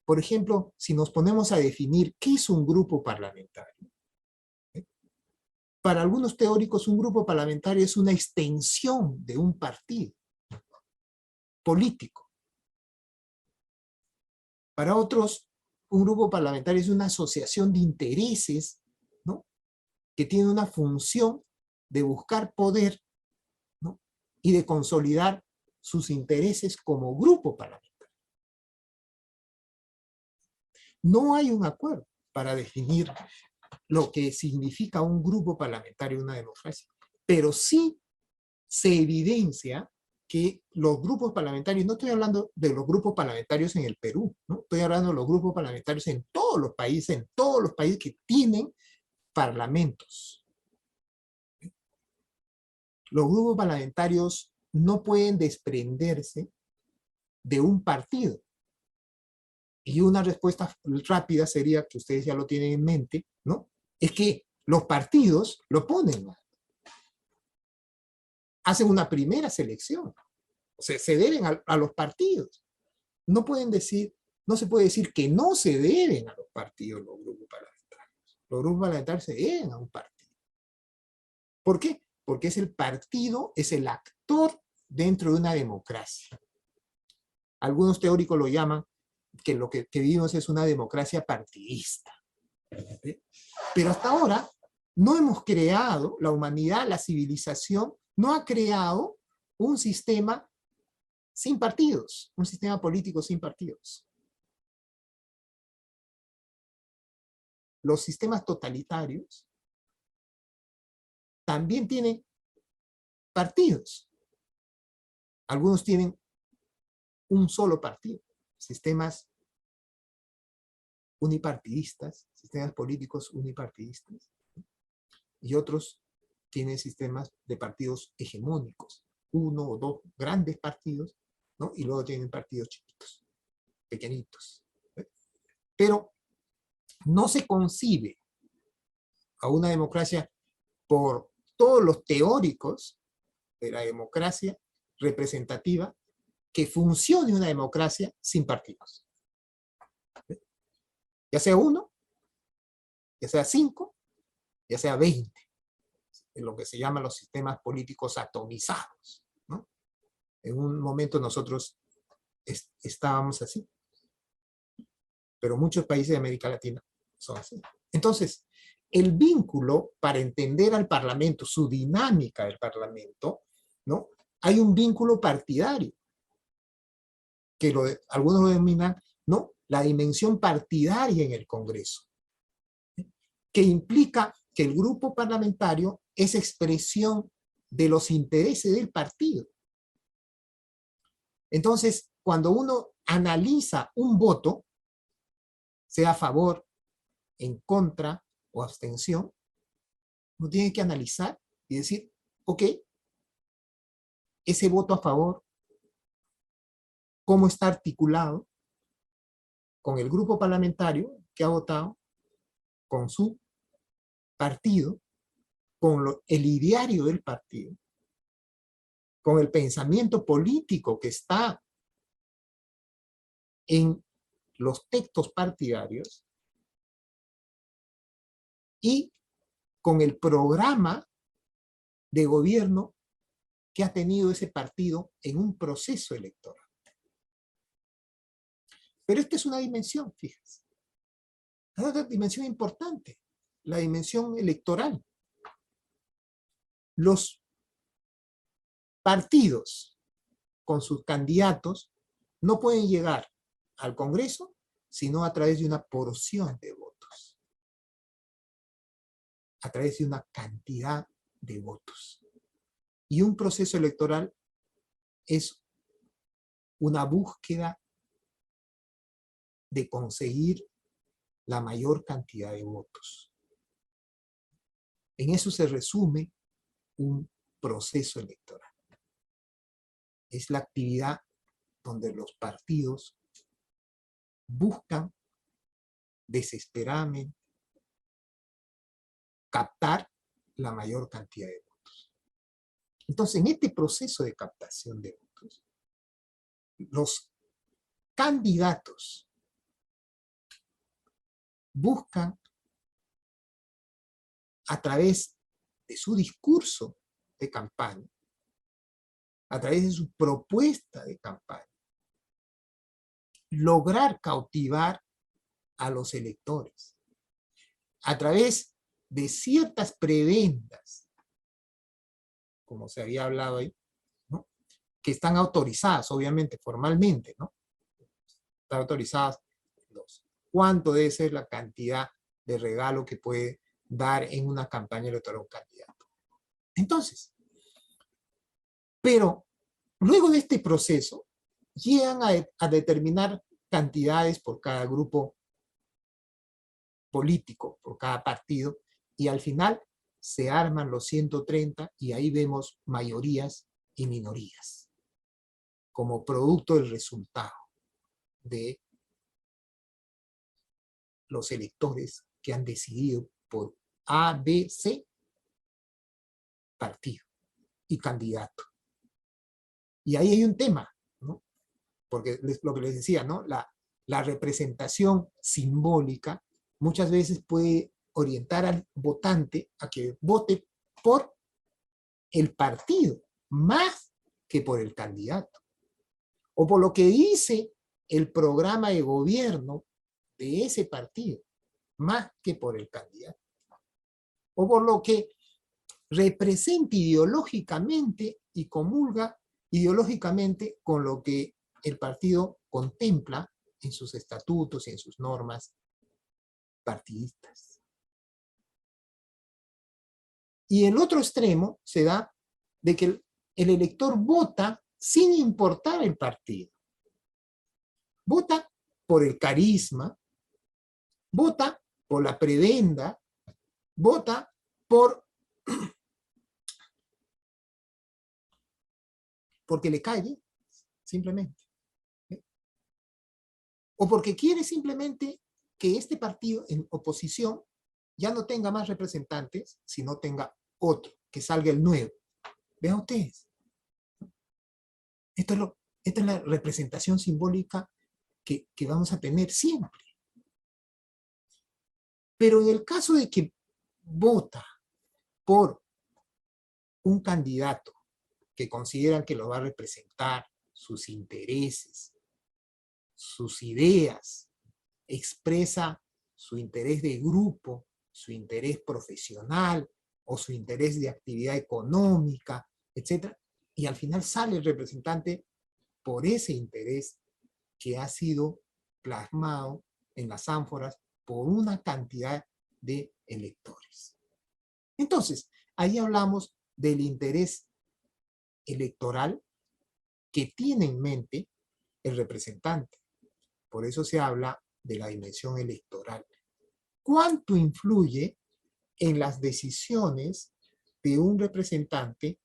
Speaker 4: Por ejemplo, si nos ponemos a definir qué es un grupo parlamentario, para algunos teóricos un grupo parlamentario es una extensión de un partido político. Para otros, un grupo parlamentario es una asociación de intereses, ¿no?, que tiene una función de buscar poder, ¿no?, y de consolidar sus intereses como grupo parlamentario. No hay un acuerdo para definir lo que significa un grupo parlamentario en una democracia, pero sí se evidencia que los grupos parlamentarios, no estoy hablando de los grupos parlamentarios en el Perú, ¿no?, estoy hablando de los grupos parlamentarios en todos los países que tienen parlamentos. Los grupos parlamentarios no pueden desprenderse de un partido, Y una respuesta rápida sería, que ustedes ya lo tienen en mente, ¿no? Es que los partidos lo ponen, ¿no? Hacen una primera selección. O sea, se deben a los partidos. No pueden decir, no se puede decir que no se deben a los partidos los grupos parlamentarios. Los grupos parlamentarios se deben a un partido. ¿Por qué? Porque es el partido, es el actor dentro de una democracia. Algunos teóricos lo llaman que lo que vivimos es una democracia partidista. ¿Sí? Pero hasta ahora no hemos creado, la humanidad, la civilización, no ha creado un sistema sin partidos, un sistema político sin partidos. Los sistemas totalitarios también tienen partidos. Algunos tienen un solo partido, sistemas unipartidistas, sistemas políticos unipartidistas, y otros tienen sistemas de partidos hegemónicos, uno o dos grandes partidos, ¿no? Y luego tienen partidos chiquitos, pequeñitos. Pero no se concibe a una democracia por todos los teóricos de la democracia representativa que funcione una democracia sin partidos. Ya sea uno, ya sea 5, ya sea 20, en lo que se llaman los sistemas políticos atomizados, ¿no? En un momento nosotros estábamos así, pero muchos países de América Latina son así. Entonces, el vínculo para entender al Parlamento, su dinámica del Parlamento, ¿no? Hay un vínculo partidario, que algunos lo denominan, ¿no? La dimensión partidaria en el Congreso, que implica que el grupo parlamentario es expresión de los intereses del partido. Entonces, cuando uno analiza un voto, sea a favor, en contra o abstención, uno tiene que analizar y decir, ok, ese voto a favor, ¿cómo está articulado con el grupo parlamentario que ha votado, con su partido, con el ideario del partido, con el pensamiento político que está en los textos partidarios y con el programa de gobierno que ha tenido ese partido en un proceso electoral? Pero esta es una dimensión, fíjense. Hay otra dimensión importante, la dimensión electoral. Los partidos con sus candidatos no pueden llegar al Congreso sino a través de una porción de votos, a través de una cantidad de votos. Y un proceso electoral es una búsqueda de conseguir la mayor cantidad de votos. En eso se resume un proceso electoral. Es la actividad donde los partidos buscan desesperadamente captar la mayor cantidad de votos. Entonces, en este proceso de captación de votos, los candidatos buscan a través de su discurso de campaña, a través de su propuesta de campaña, lograr cautivar a los electores, a través de ciertas prebendas, como se había hablado ahí, ¿no? Que están autorizadas, obviamente, formalmente, ¿no? Están autorizadas cuánto debe ser la cantidad de regalo que puede dar en una campaña electoral un candidato. Entonces, pero luego de este proceso, llegan a determinar cantidades por cada grupo político, por cada partido, y al final se arman los 130 y ahí vemos mayorías y minorías como producto del resultado de los electores que han decidido por A, B, C partido y candidato. Y ahí hay un tema, ¿no? Porque lo que les decía, ¿no? La representación simbólica muchas veces puede orientar al votante a que vote por el partido más que por el candidato, o por lo que dice el programa de gobierno de ese partido más que por el candidato, o por lo que representa ideológicamente y comulga ideológicamente con lo que el partido contempla en sus estatutos y en sus normas partidistas. Y el otro extremo se da de que el elector vota sin importar el partido. Vota por el carisma, vota por la prebenda, vota porque le cae bien, simplemente. O porque quiere simplemente que este partido en oposición ya no tenga más representantes, sino tenga otro, que salga el nuevo. Vean ustedes. Esta es la representación simbólica que vamos a tener siempre. Pero en el caso de que vota por un candidato que consideran que lo va a representar, sus intereses, sus ideas, expresa su interés de grupo, su interés profesional o su interés de actividad económica, etc. Y al final sale el representante por ese interés que ha sido plasmado en las ánforas por una cantidad de electores. Entonces, ahí hablamos del interés electoral que tiene en mente el representante. Por eso se habla de la dimensión electoral. ¿Cuánto influye en las decisiones de un representante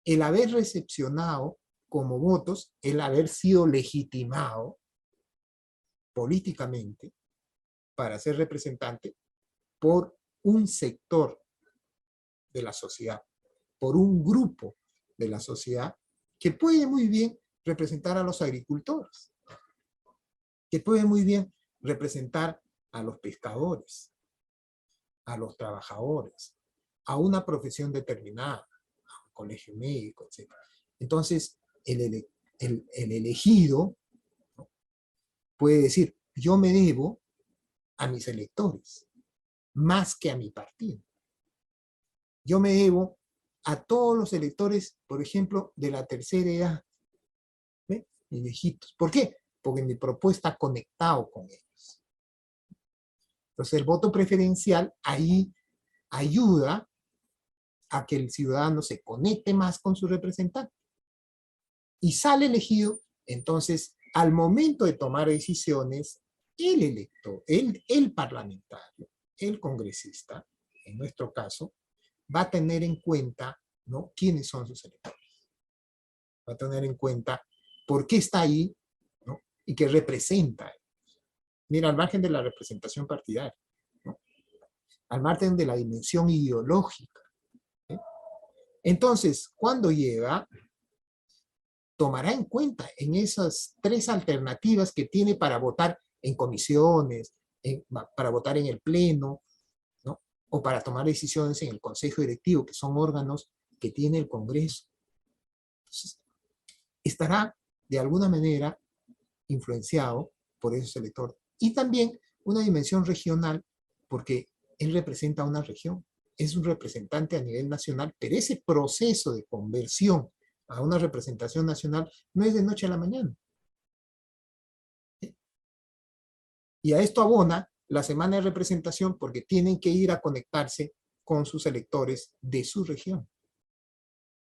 Speaker 4: el haber recepcionado como votos, el haber sido legitimado políticamente para ser representante por un sector de la sociedad, por un grupo de la sociedad que puede muy bien representar a los agricultores, que puede muy bien representar a los pescadores, a los trabajadores, a una profesión determinada, a un colegio médico, etc. Entonces, el elegido, ¿no?, puede decir, yo me debo a mis electores, más que a mi partido. Yo me debo a todos los electores, por ejemplo, de la tercera edad, ¿ve?, mis viejitos. ¿Por qué? Porque mi propuesta ha conectado con ellos. Entonces, el voto preferencial ahí ayuda a que el ciudadano se conecte más con su representante. Y sale elegido, entonces, al momento de tomar decisiones, el elector, el parlamentario, el congresista, en nuestro caso, va a tener en cuenta, ¿no?, quiénes son sus electores. Va a tener en cuenta por qué está ahí, ¿no?, y qué representa. Mira, al margen de la representación partidaria, ¿no?, al margen de la dimensión ideológica, ¿sí? Entonces, cuando llega, tomará en cuenta en esas tres alternativas que tiene para votar en comisiones, para votar en el pleno, ¿no?, o para tomar decisiones en el consejo directivo, que son órganos que tiene el Congreso. Entonces, estará de alguna manera influenciado por esos electores. Y también una dimensión regional, porque él representa una región, es un representante a nivel nacional, pero ese proceso de conversión a una representación nacional no es de noche a la mañana. Y a esto abona la semana de representación, porque tienen que ir a conectarse con sus electores de su región.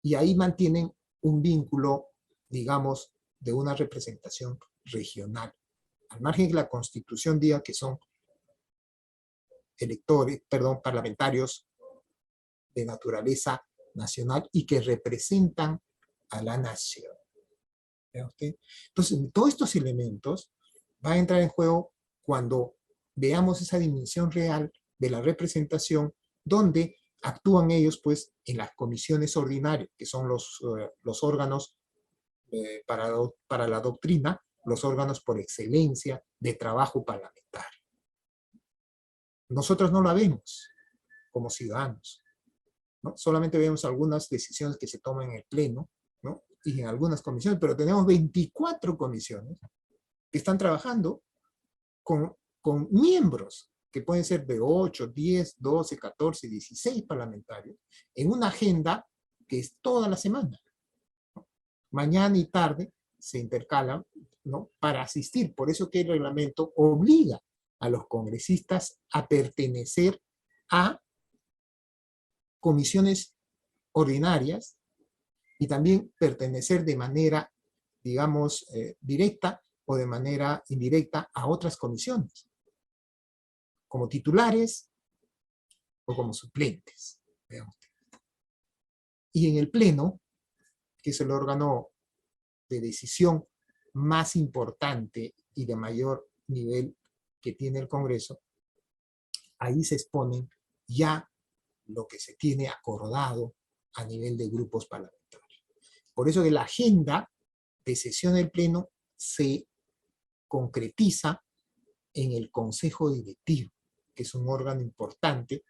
Speaker 4: Y ahí mantienen un vínculo, digamos, de una representación regional. Al margen de la Constitución diga que son parlamentarios de naturaleza nacional y que representan a la nación. ¿Ve usted? Entonces, todos estos elementos van a entrar en juego cuando veamos esa dimensión real de la representación, donde actúan ellos pues en las comisiones ordinarias, que son los órganos para la doctrina, los órganos por excelencia de trabajo parlamentario. Nosotros no la vemos como ciudadanos, ¿no? Solamente vemos algunas decisiones que se toman en el Pleno, ¿no? Y en algunas comisiones, pero tenemos 24 comisiones que están trabajando con miembros que pueden ser de 8, 10, 12, 14, 16 parlamentarios, en una agenda que es toda la semana, ¿no? Mañana y tarde se intercalan, ¿no? Para asistir. Por eso que el reglamento obliga a los congresistas a pertenecer a comisiones ordinarias y también pertenecer de manera, digamos, directa o de manera indirecta a otras comisiones, como titulares o como suplentes. Y en el Pleno, que es el órgano de decisión más importante y de mayor nivel que tiene el Congreso, ahí se exponen ya lo que se tiene acordado a nivel de grupos parlamentarios. Por eso que la agenda de sesión del Pleno se concretiza en el Consejo Directivo, que es un órgano importante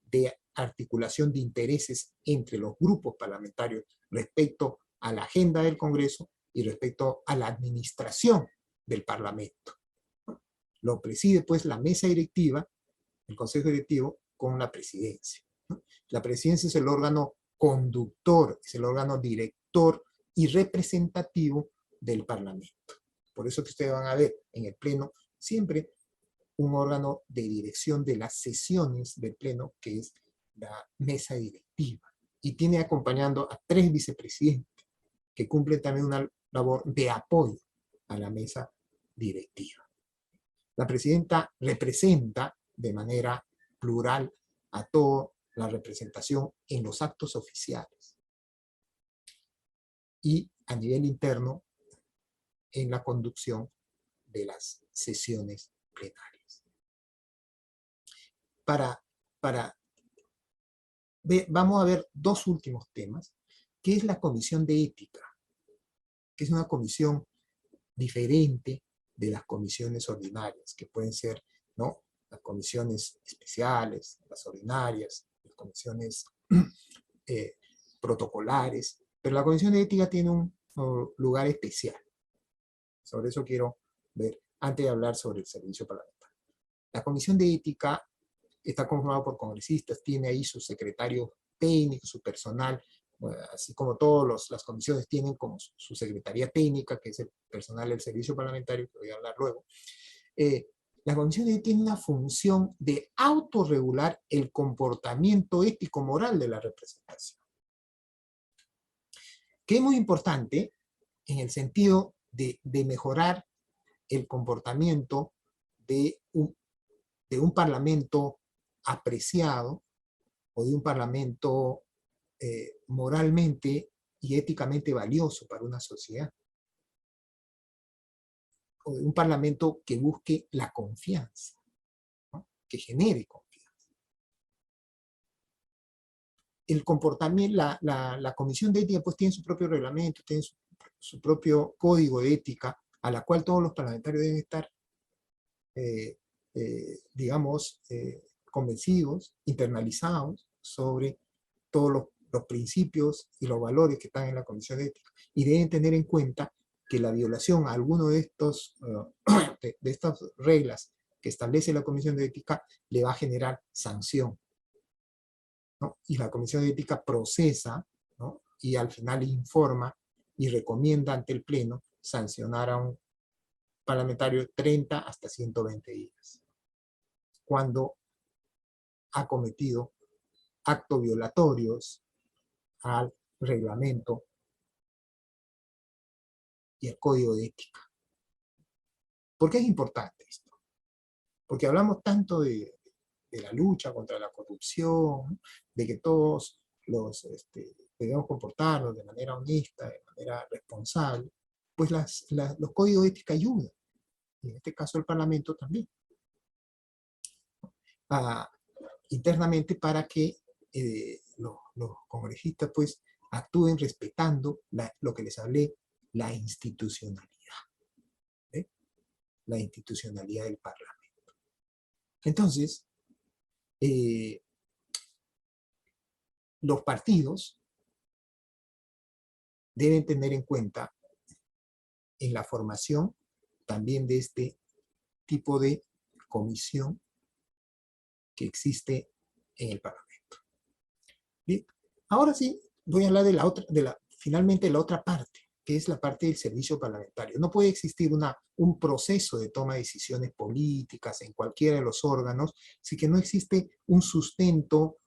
Speaker 4: de articulación de intereses entre los grupos parlamentarios respecto a la agenda del Congreso y respecto a la administración del Parlamento. Lo preside pues la mesa directiva, el Consejo Directivo, con la presidencia. La presidencia es el órgano conductor, es el órgano director y representativo del Parlamento. Por eso que ustedes van a ver en el Pleno siempre un órgano de dirección de las sesiones del Pleno, que es la mesa directiva. Y tiene acompañando a 3 vicepresidentes, que cumplen también una labor de apoyo a la mesa directiva. La presidenta representa de manera plural a toda la representación en los actos oficiales y a nivel interno en la conducción de las sesiones plenarias. Vamos a ver 2 últimos temas, que es la comisión de ética, que es una comisión diferente de las comisiones ordinarias, que pueden ser, ¿no?, las comisiones especiales, las ordinarias, las comisiones protocolares, pero la comisión de ética tiene un lugar especial. Sobre eso quiero ver, antes de hablar sobre el servicio parlamentario. La comisión de ética está conformada por congresistas, tiene ahí su secretario técnico, su personal, así como todas las comisiones tienen como su secretaría técnica, que es el personal del servicio parlamentario, que voy a hablar luego. La comisión de ética tiene una función de autorregular el comportamiento ético-moral de la representación, que es muy importante en el sentido de mejorar el comportamiento de un parlamento apreciado o de un parlamento moralmente y éticamente valioso para una sociedad, o de un parlamento que busque la confianza, ¿no?, que genere confianza. El comportamiento, la comisión de ética pues tiene su propio reglamento, tiene su propio código de ética, a la cual todos los parlamentarios deben estar digamos, convencidos, internalizados sobre todos los principios y los valores que están en la Comisión de Ética. Y deben tener en cuenta que la violación a alguno de estas reglas que establece la Comisión de Ética le va a generar sanción, ¿no? Y la Comisión de Ética procesa, ¿no?, y al final informa y recomienda ante el Pleno sancionar a un parlamentario 30 hasta 120 días. Cuando ha cometido actos violatorios al reglamento y al código de ética. ¿Por qué es importante esto? Porque hablamos tanto de la lucha contra la corrupción, de que todos debemos comportarnos de manera honesta, de manera responsable, pues los códigos de ética ayudan. Y en este caso el Parlamento también. internamente para que los congresistas pues actúen respetando lo que les hablé, la institucionalidad, ¿eh? La institucionalidad del Parlamento. Entonces, los partidos deben tener en cuenta en la formación también de este tipo de comisión que existe en el Parlamento. Bien, ahora sí voy a hablar de la otra, finalmente la otra parte, que es la parte del servicio parlamentario. No puede existir un proceso de toma de decisiones políticas en cualquiera de los órganos si que no existe un sustento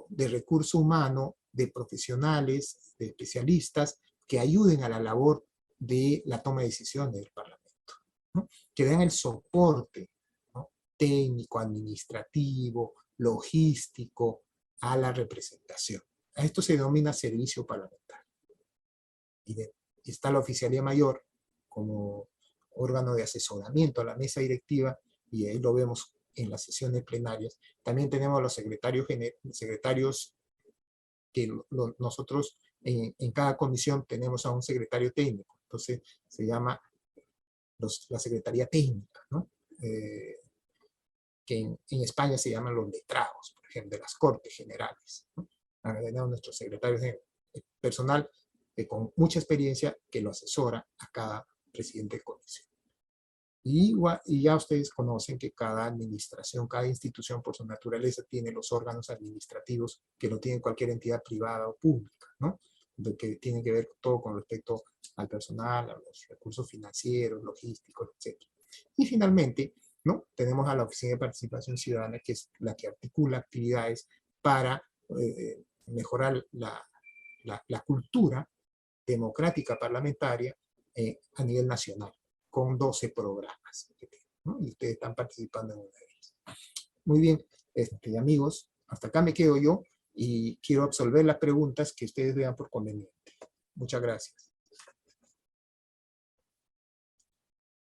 Speaker 4: de recurso humano, de profesionales, de especialistas que ayuden a la labor de la toma de decisiones del Parlamento, ¿no? Que den el soporte, ¿no?, técnico, administrativo, logístico a la representación. A esto se denomina servicio parlamentario. Y está la Oficialía Mayor como órgano de asesoramiento a la mesa directiva, y ahí lo vemos en las sesiones plenarias. También tenemos los secretarios que nosotros en cada comisión tenemos a un secretario técnico. Entonces se llama la Secretaría Técnica, ¿no? Que en España se llaman los letrados, por ejemplo, de las Cortes Generales, ¿no? Tenemos nuestros secretarios de personal con mucha experiencia que lo asesora a cada presidente de comisión. Y ya ustedes conocen que cada administración, cada institución por su naturaleza tiene los órganos administrativos que lo tiene cualquier entidad privada o pública, ¿no? Que tienen que ver todo con respecto al personal, a los recursos financieros, logísticos, etc. Y finalmente, ¿no?, tenemos a la Oficina de Participación Ciudadana, que es la que articula actividades para mejorar la cultura democrática parlamentaria a nivel nacional, con 12 programas, ¿no? Y ustedes están participando en una de ellas. Muy bien, amigos, hasta acá me quedo yo y quiero absolver las preguntas que ustedes vean por conveniente. Muchas gracias.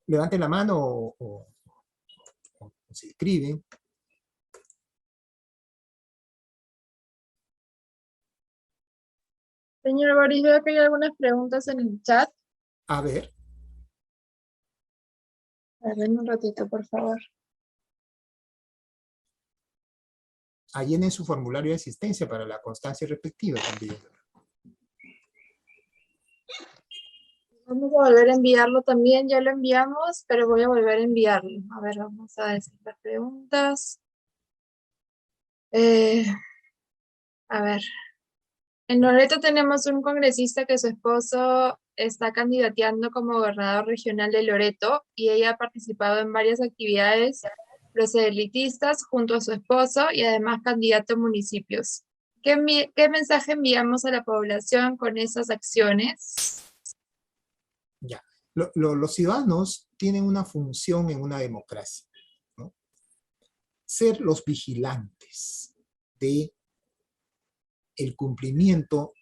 Speaker 4: Levanten la mano o se escriben.
Speaker 1: Señor Boris, veo que hay algunas preguntas en el chat.
Speaker 4: A ver.
Speaker 1: A ver, un ratito, por favor.
Speaker 4: Llenen su formulario de asistencia para la constancia respectiva también.
Speaker 1: Vamos a volver a enviarlo también, ya lo enviamos, pero voy a volver a enviarlo. A ver, vamos a decir las preguntas. A ver. En Loreto tenemos un congresista que su esposo está candidateando como gobernador regional de Loreto y ella ha participado en varias actividades proselitistas junto a su esposo y además candidato a municipios. ¿Qué mensaje enviamos a la población con esas acciones?
Speaker 4: Ya. Los ciudadanos tienen una función en una democracia, ¿no? Ser los vigilantes de el cumplimiento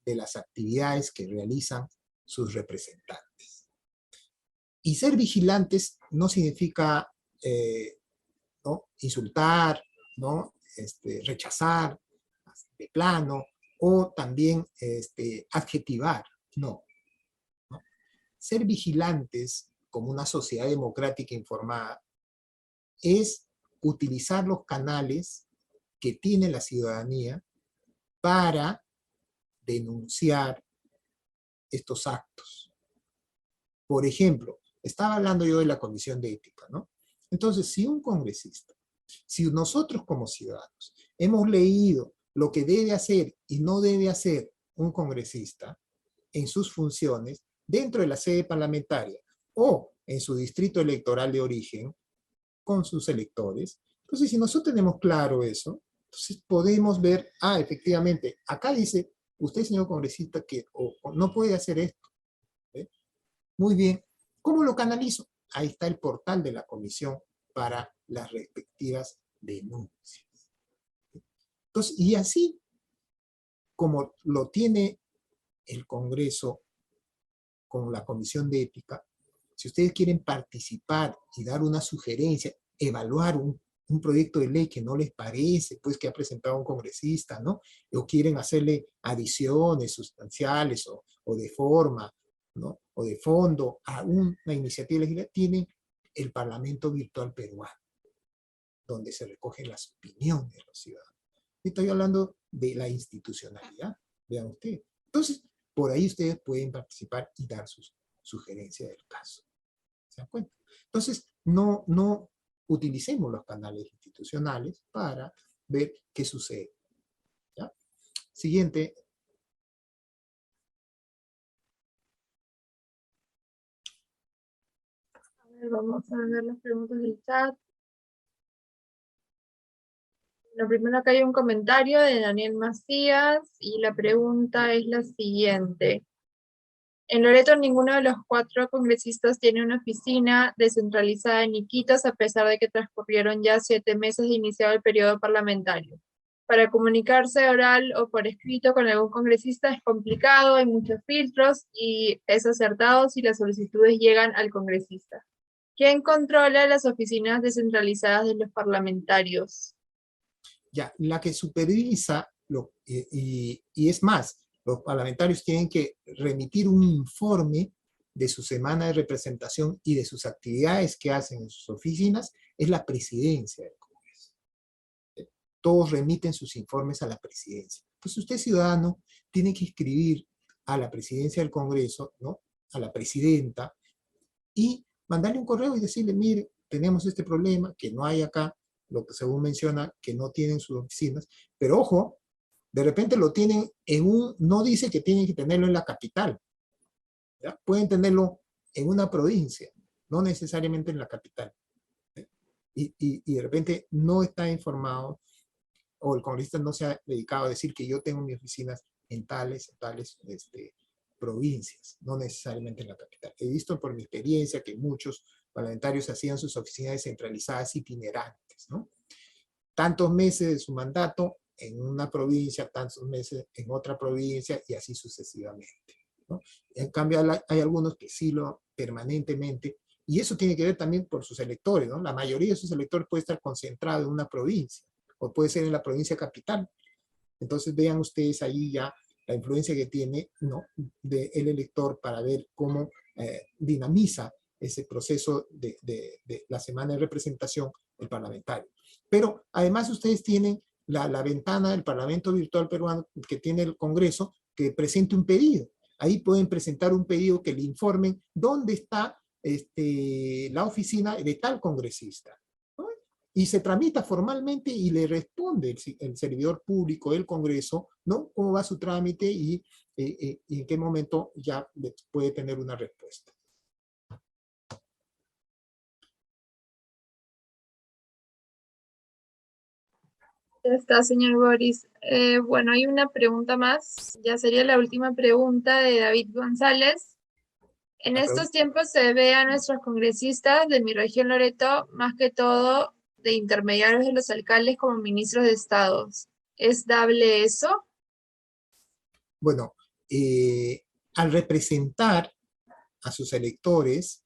Speaker 4: de las actividades que realizan sus representantes. Y ser vigilantes no significa ¿no?, insultar, ¿no?, rechazar de plano, o también adjetivar, no. Ser vigilantes como una sociedad democrática informada es utilizar los canales que tiene la ciudadanía para denunciar estos actos. Por ejemplo, estaba hablando yo de la Comisión de Ética, ¿no? Entonces, si un congresista, si nosotros como ciudadanos hemos leído lo que debe hacer y no debe hacer un congresista en sus funciones dentro de la sede parlamentaria o en su distrito electoral de origen con sus electores, entonces si nosotros tenemos claro eso, entonces podemos ver, efectivamente, acá dice, usted, señor congresista, que no puede hacer esto. ¿Eh? Muy bien. ¿Cómo lo canalizo? Ahí está el portal de la comisión para las respectivas denuncias. Entonces, y así como lo tiene el Congreso con la Comisión de Ética, si ustedes quieren participar y dar una sugerencia, evaluar un proyecto de ley que no les parece, pues que ha presentado un congresista, ¿no? O quieren hacerle adiciones sustanciales o de forma, ¿no? O de fondo a una iniciativa legislativa, tienen el Parlamento Virtual Peruano, donde se recogen las opiniones de los ciudadanos. Estoy hablando de la institucionalidad, vean ustedes. Entonces, por ahí ustedes pueden participar y dar sus sugerencias del caso. ¿Se dan cuenta? Entonces, no utilicemos los canales institucionales para ver qué sucede. ¿Ya? Siguiente.
Speaker 1: A ver, vamos a ver las preguntas del chat. Lo primero, acá hay un comentario de Daniel Macías y la pregunta es la siguiente. En Loreto ninguno de los 4 congresistas tiene una oficina descentralizada en Iquitos, a pesar de que transcurrieron ya 7 meses de iniciado el periodo parlamentario. Para comunicarse oral o por escrito con algún congresista es complicado, hay muchos filtros y es acertado si las solicitudes llegan al congresista. ¿Quién controla las oficinas descentralizadas de los parlamentarios?
Speaker 4: Ya, la que supervisa, y es más, los parlamentarios tienen que remitir un informe de su semana de representación y de sus actividades que hacen en sus oficinas, es la presidencia del Congreso. Todos remiten sus informes a la presidencia. Entonces usted, ciudadano, tiene que escribir a la presidencia del Congreso, ¿no? A la presidenta, y mandarle un correo y decirle, mire, tenemos este problema, que no hay acá, lo que según menciona, que no tienen sus oficinas, pero ojo, de repente lo tienen no dice que tienen que tenerlo en la capital, ¿ya? Pueden tenerlo en una provincia, no necesariamente en la capital. Y de repente no está informado, o el congresista no se ha dedicado a decir que yo tengo mis oficinas en tales provincias, no necesariamente en la capital. He visto por mi experiencia que muchos parlamentarios hacían sus oficinas descentralizadas itinerantes, ¿no? Tantos meses de su mandato en una provincia, tantos meses en otra provincia y así sucesivamente, ¿no? En cambio, hay algunos que sí lo permanentemente, y eso tiene que ver también por sus electores, ¿no? La mayoría de sus electores puede estar concentrado en una provincia, o puede ser en la provincia capital. Entonces vean ustedes ahí ya la influencia que tiene, ¿no?, del elector para ver cómo dinamiza ese proceso de la semana de representación del parlamentario. Pero además ustedes tienen la ventana del Parlamento Virtual Peruano que tiene el Congreso, que presente un pedido. Ahí pueden presentar un pedido que le informen dónde está la oficina de tal congresista, ¿no? Y se tramita formalmente y le responde el servidor público del Congreso, ¿no?, cómo va su trámite y en qué momento ya puede tener una respuesta.
Speaker 1: Ya está, señor Boris. Bueno, hay una pregunta más. Ya sería la última pregunta de David González. En estos tiempos se ve a nuestros congresistas de mi región Loreto, más que todo de intermediarios de los alcaldes como ministros de Estado. ¿Es dable eso?
Speaker 4: Bueno, al representar a sus electores,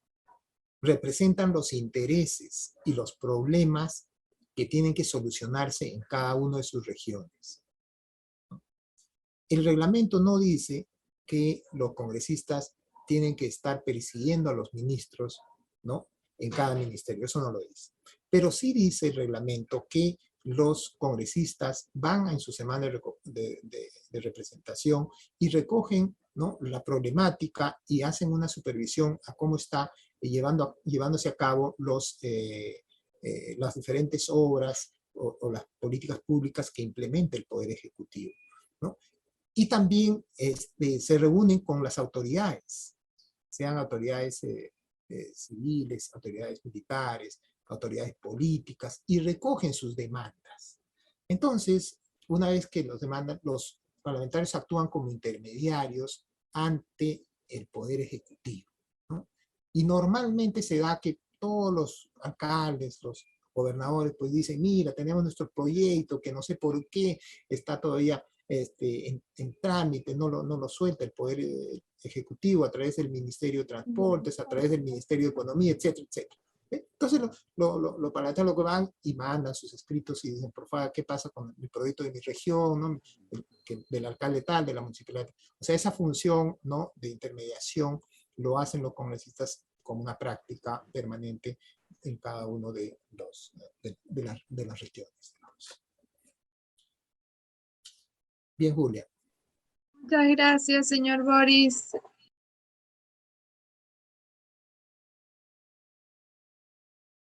Speaker 4: representan los intereses y los problemas que tienen que solucionarse en cada una de sus regiones. El reglamento no dice que los congresistas tienen que estar persiguiendo a los ministros, ¿no?, en cada ministerio, eso no lo dice. Pero sí dice el reglamento que los congresistas van en su semana de representación y recogen, ¿no?, la problemática y hacen una supervisión a cómo está llevándose a cabo las diferentes obras o las políticas públicas que implementa el Poder Ejecutivo, ¿no? Y también se reúnen con las autoridades, sean autoridades civiles, autoridades militares, autoridades políticas, y recogen sus demandas. Entonces, una vez que los parlamentarios actúan como intermediarios ante el Poder Ejecutivo, ¿no? Y normalmente se da que todos los alcaldes, los gobernadores, pues dicen, mira, tenemos nuestro proyecto que no sé por qué está todavía en trámite, no lo suelta el Poder Ejecutivo a través del Ministerio de Transportes, a través del Ministerio de Economía, etcétera, etcétera. Entonces los parlamentarios lo que van y mandan sus escritos y dicen, por favor, ¿qué pasa con el proyecto de mi región, ¿no? Del alcalde tal, de la municipalidad? O sea, esa función, ¿no?, de intermediación lo hacen los congresistas como una práctica permanente en cada uno de las regiones, digamos. Bien, Julia.
Speaker 1: Muchas gracias, señor Boris.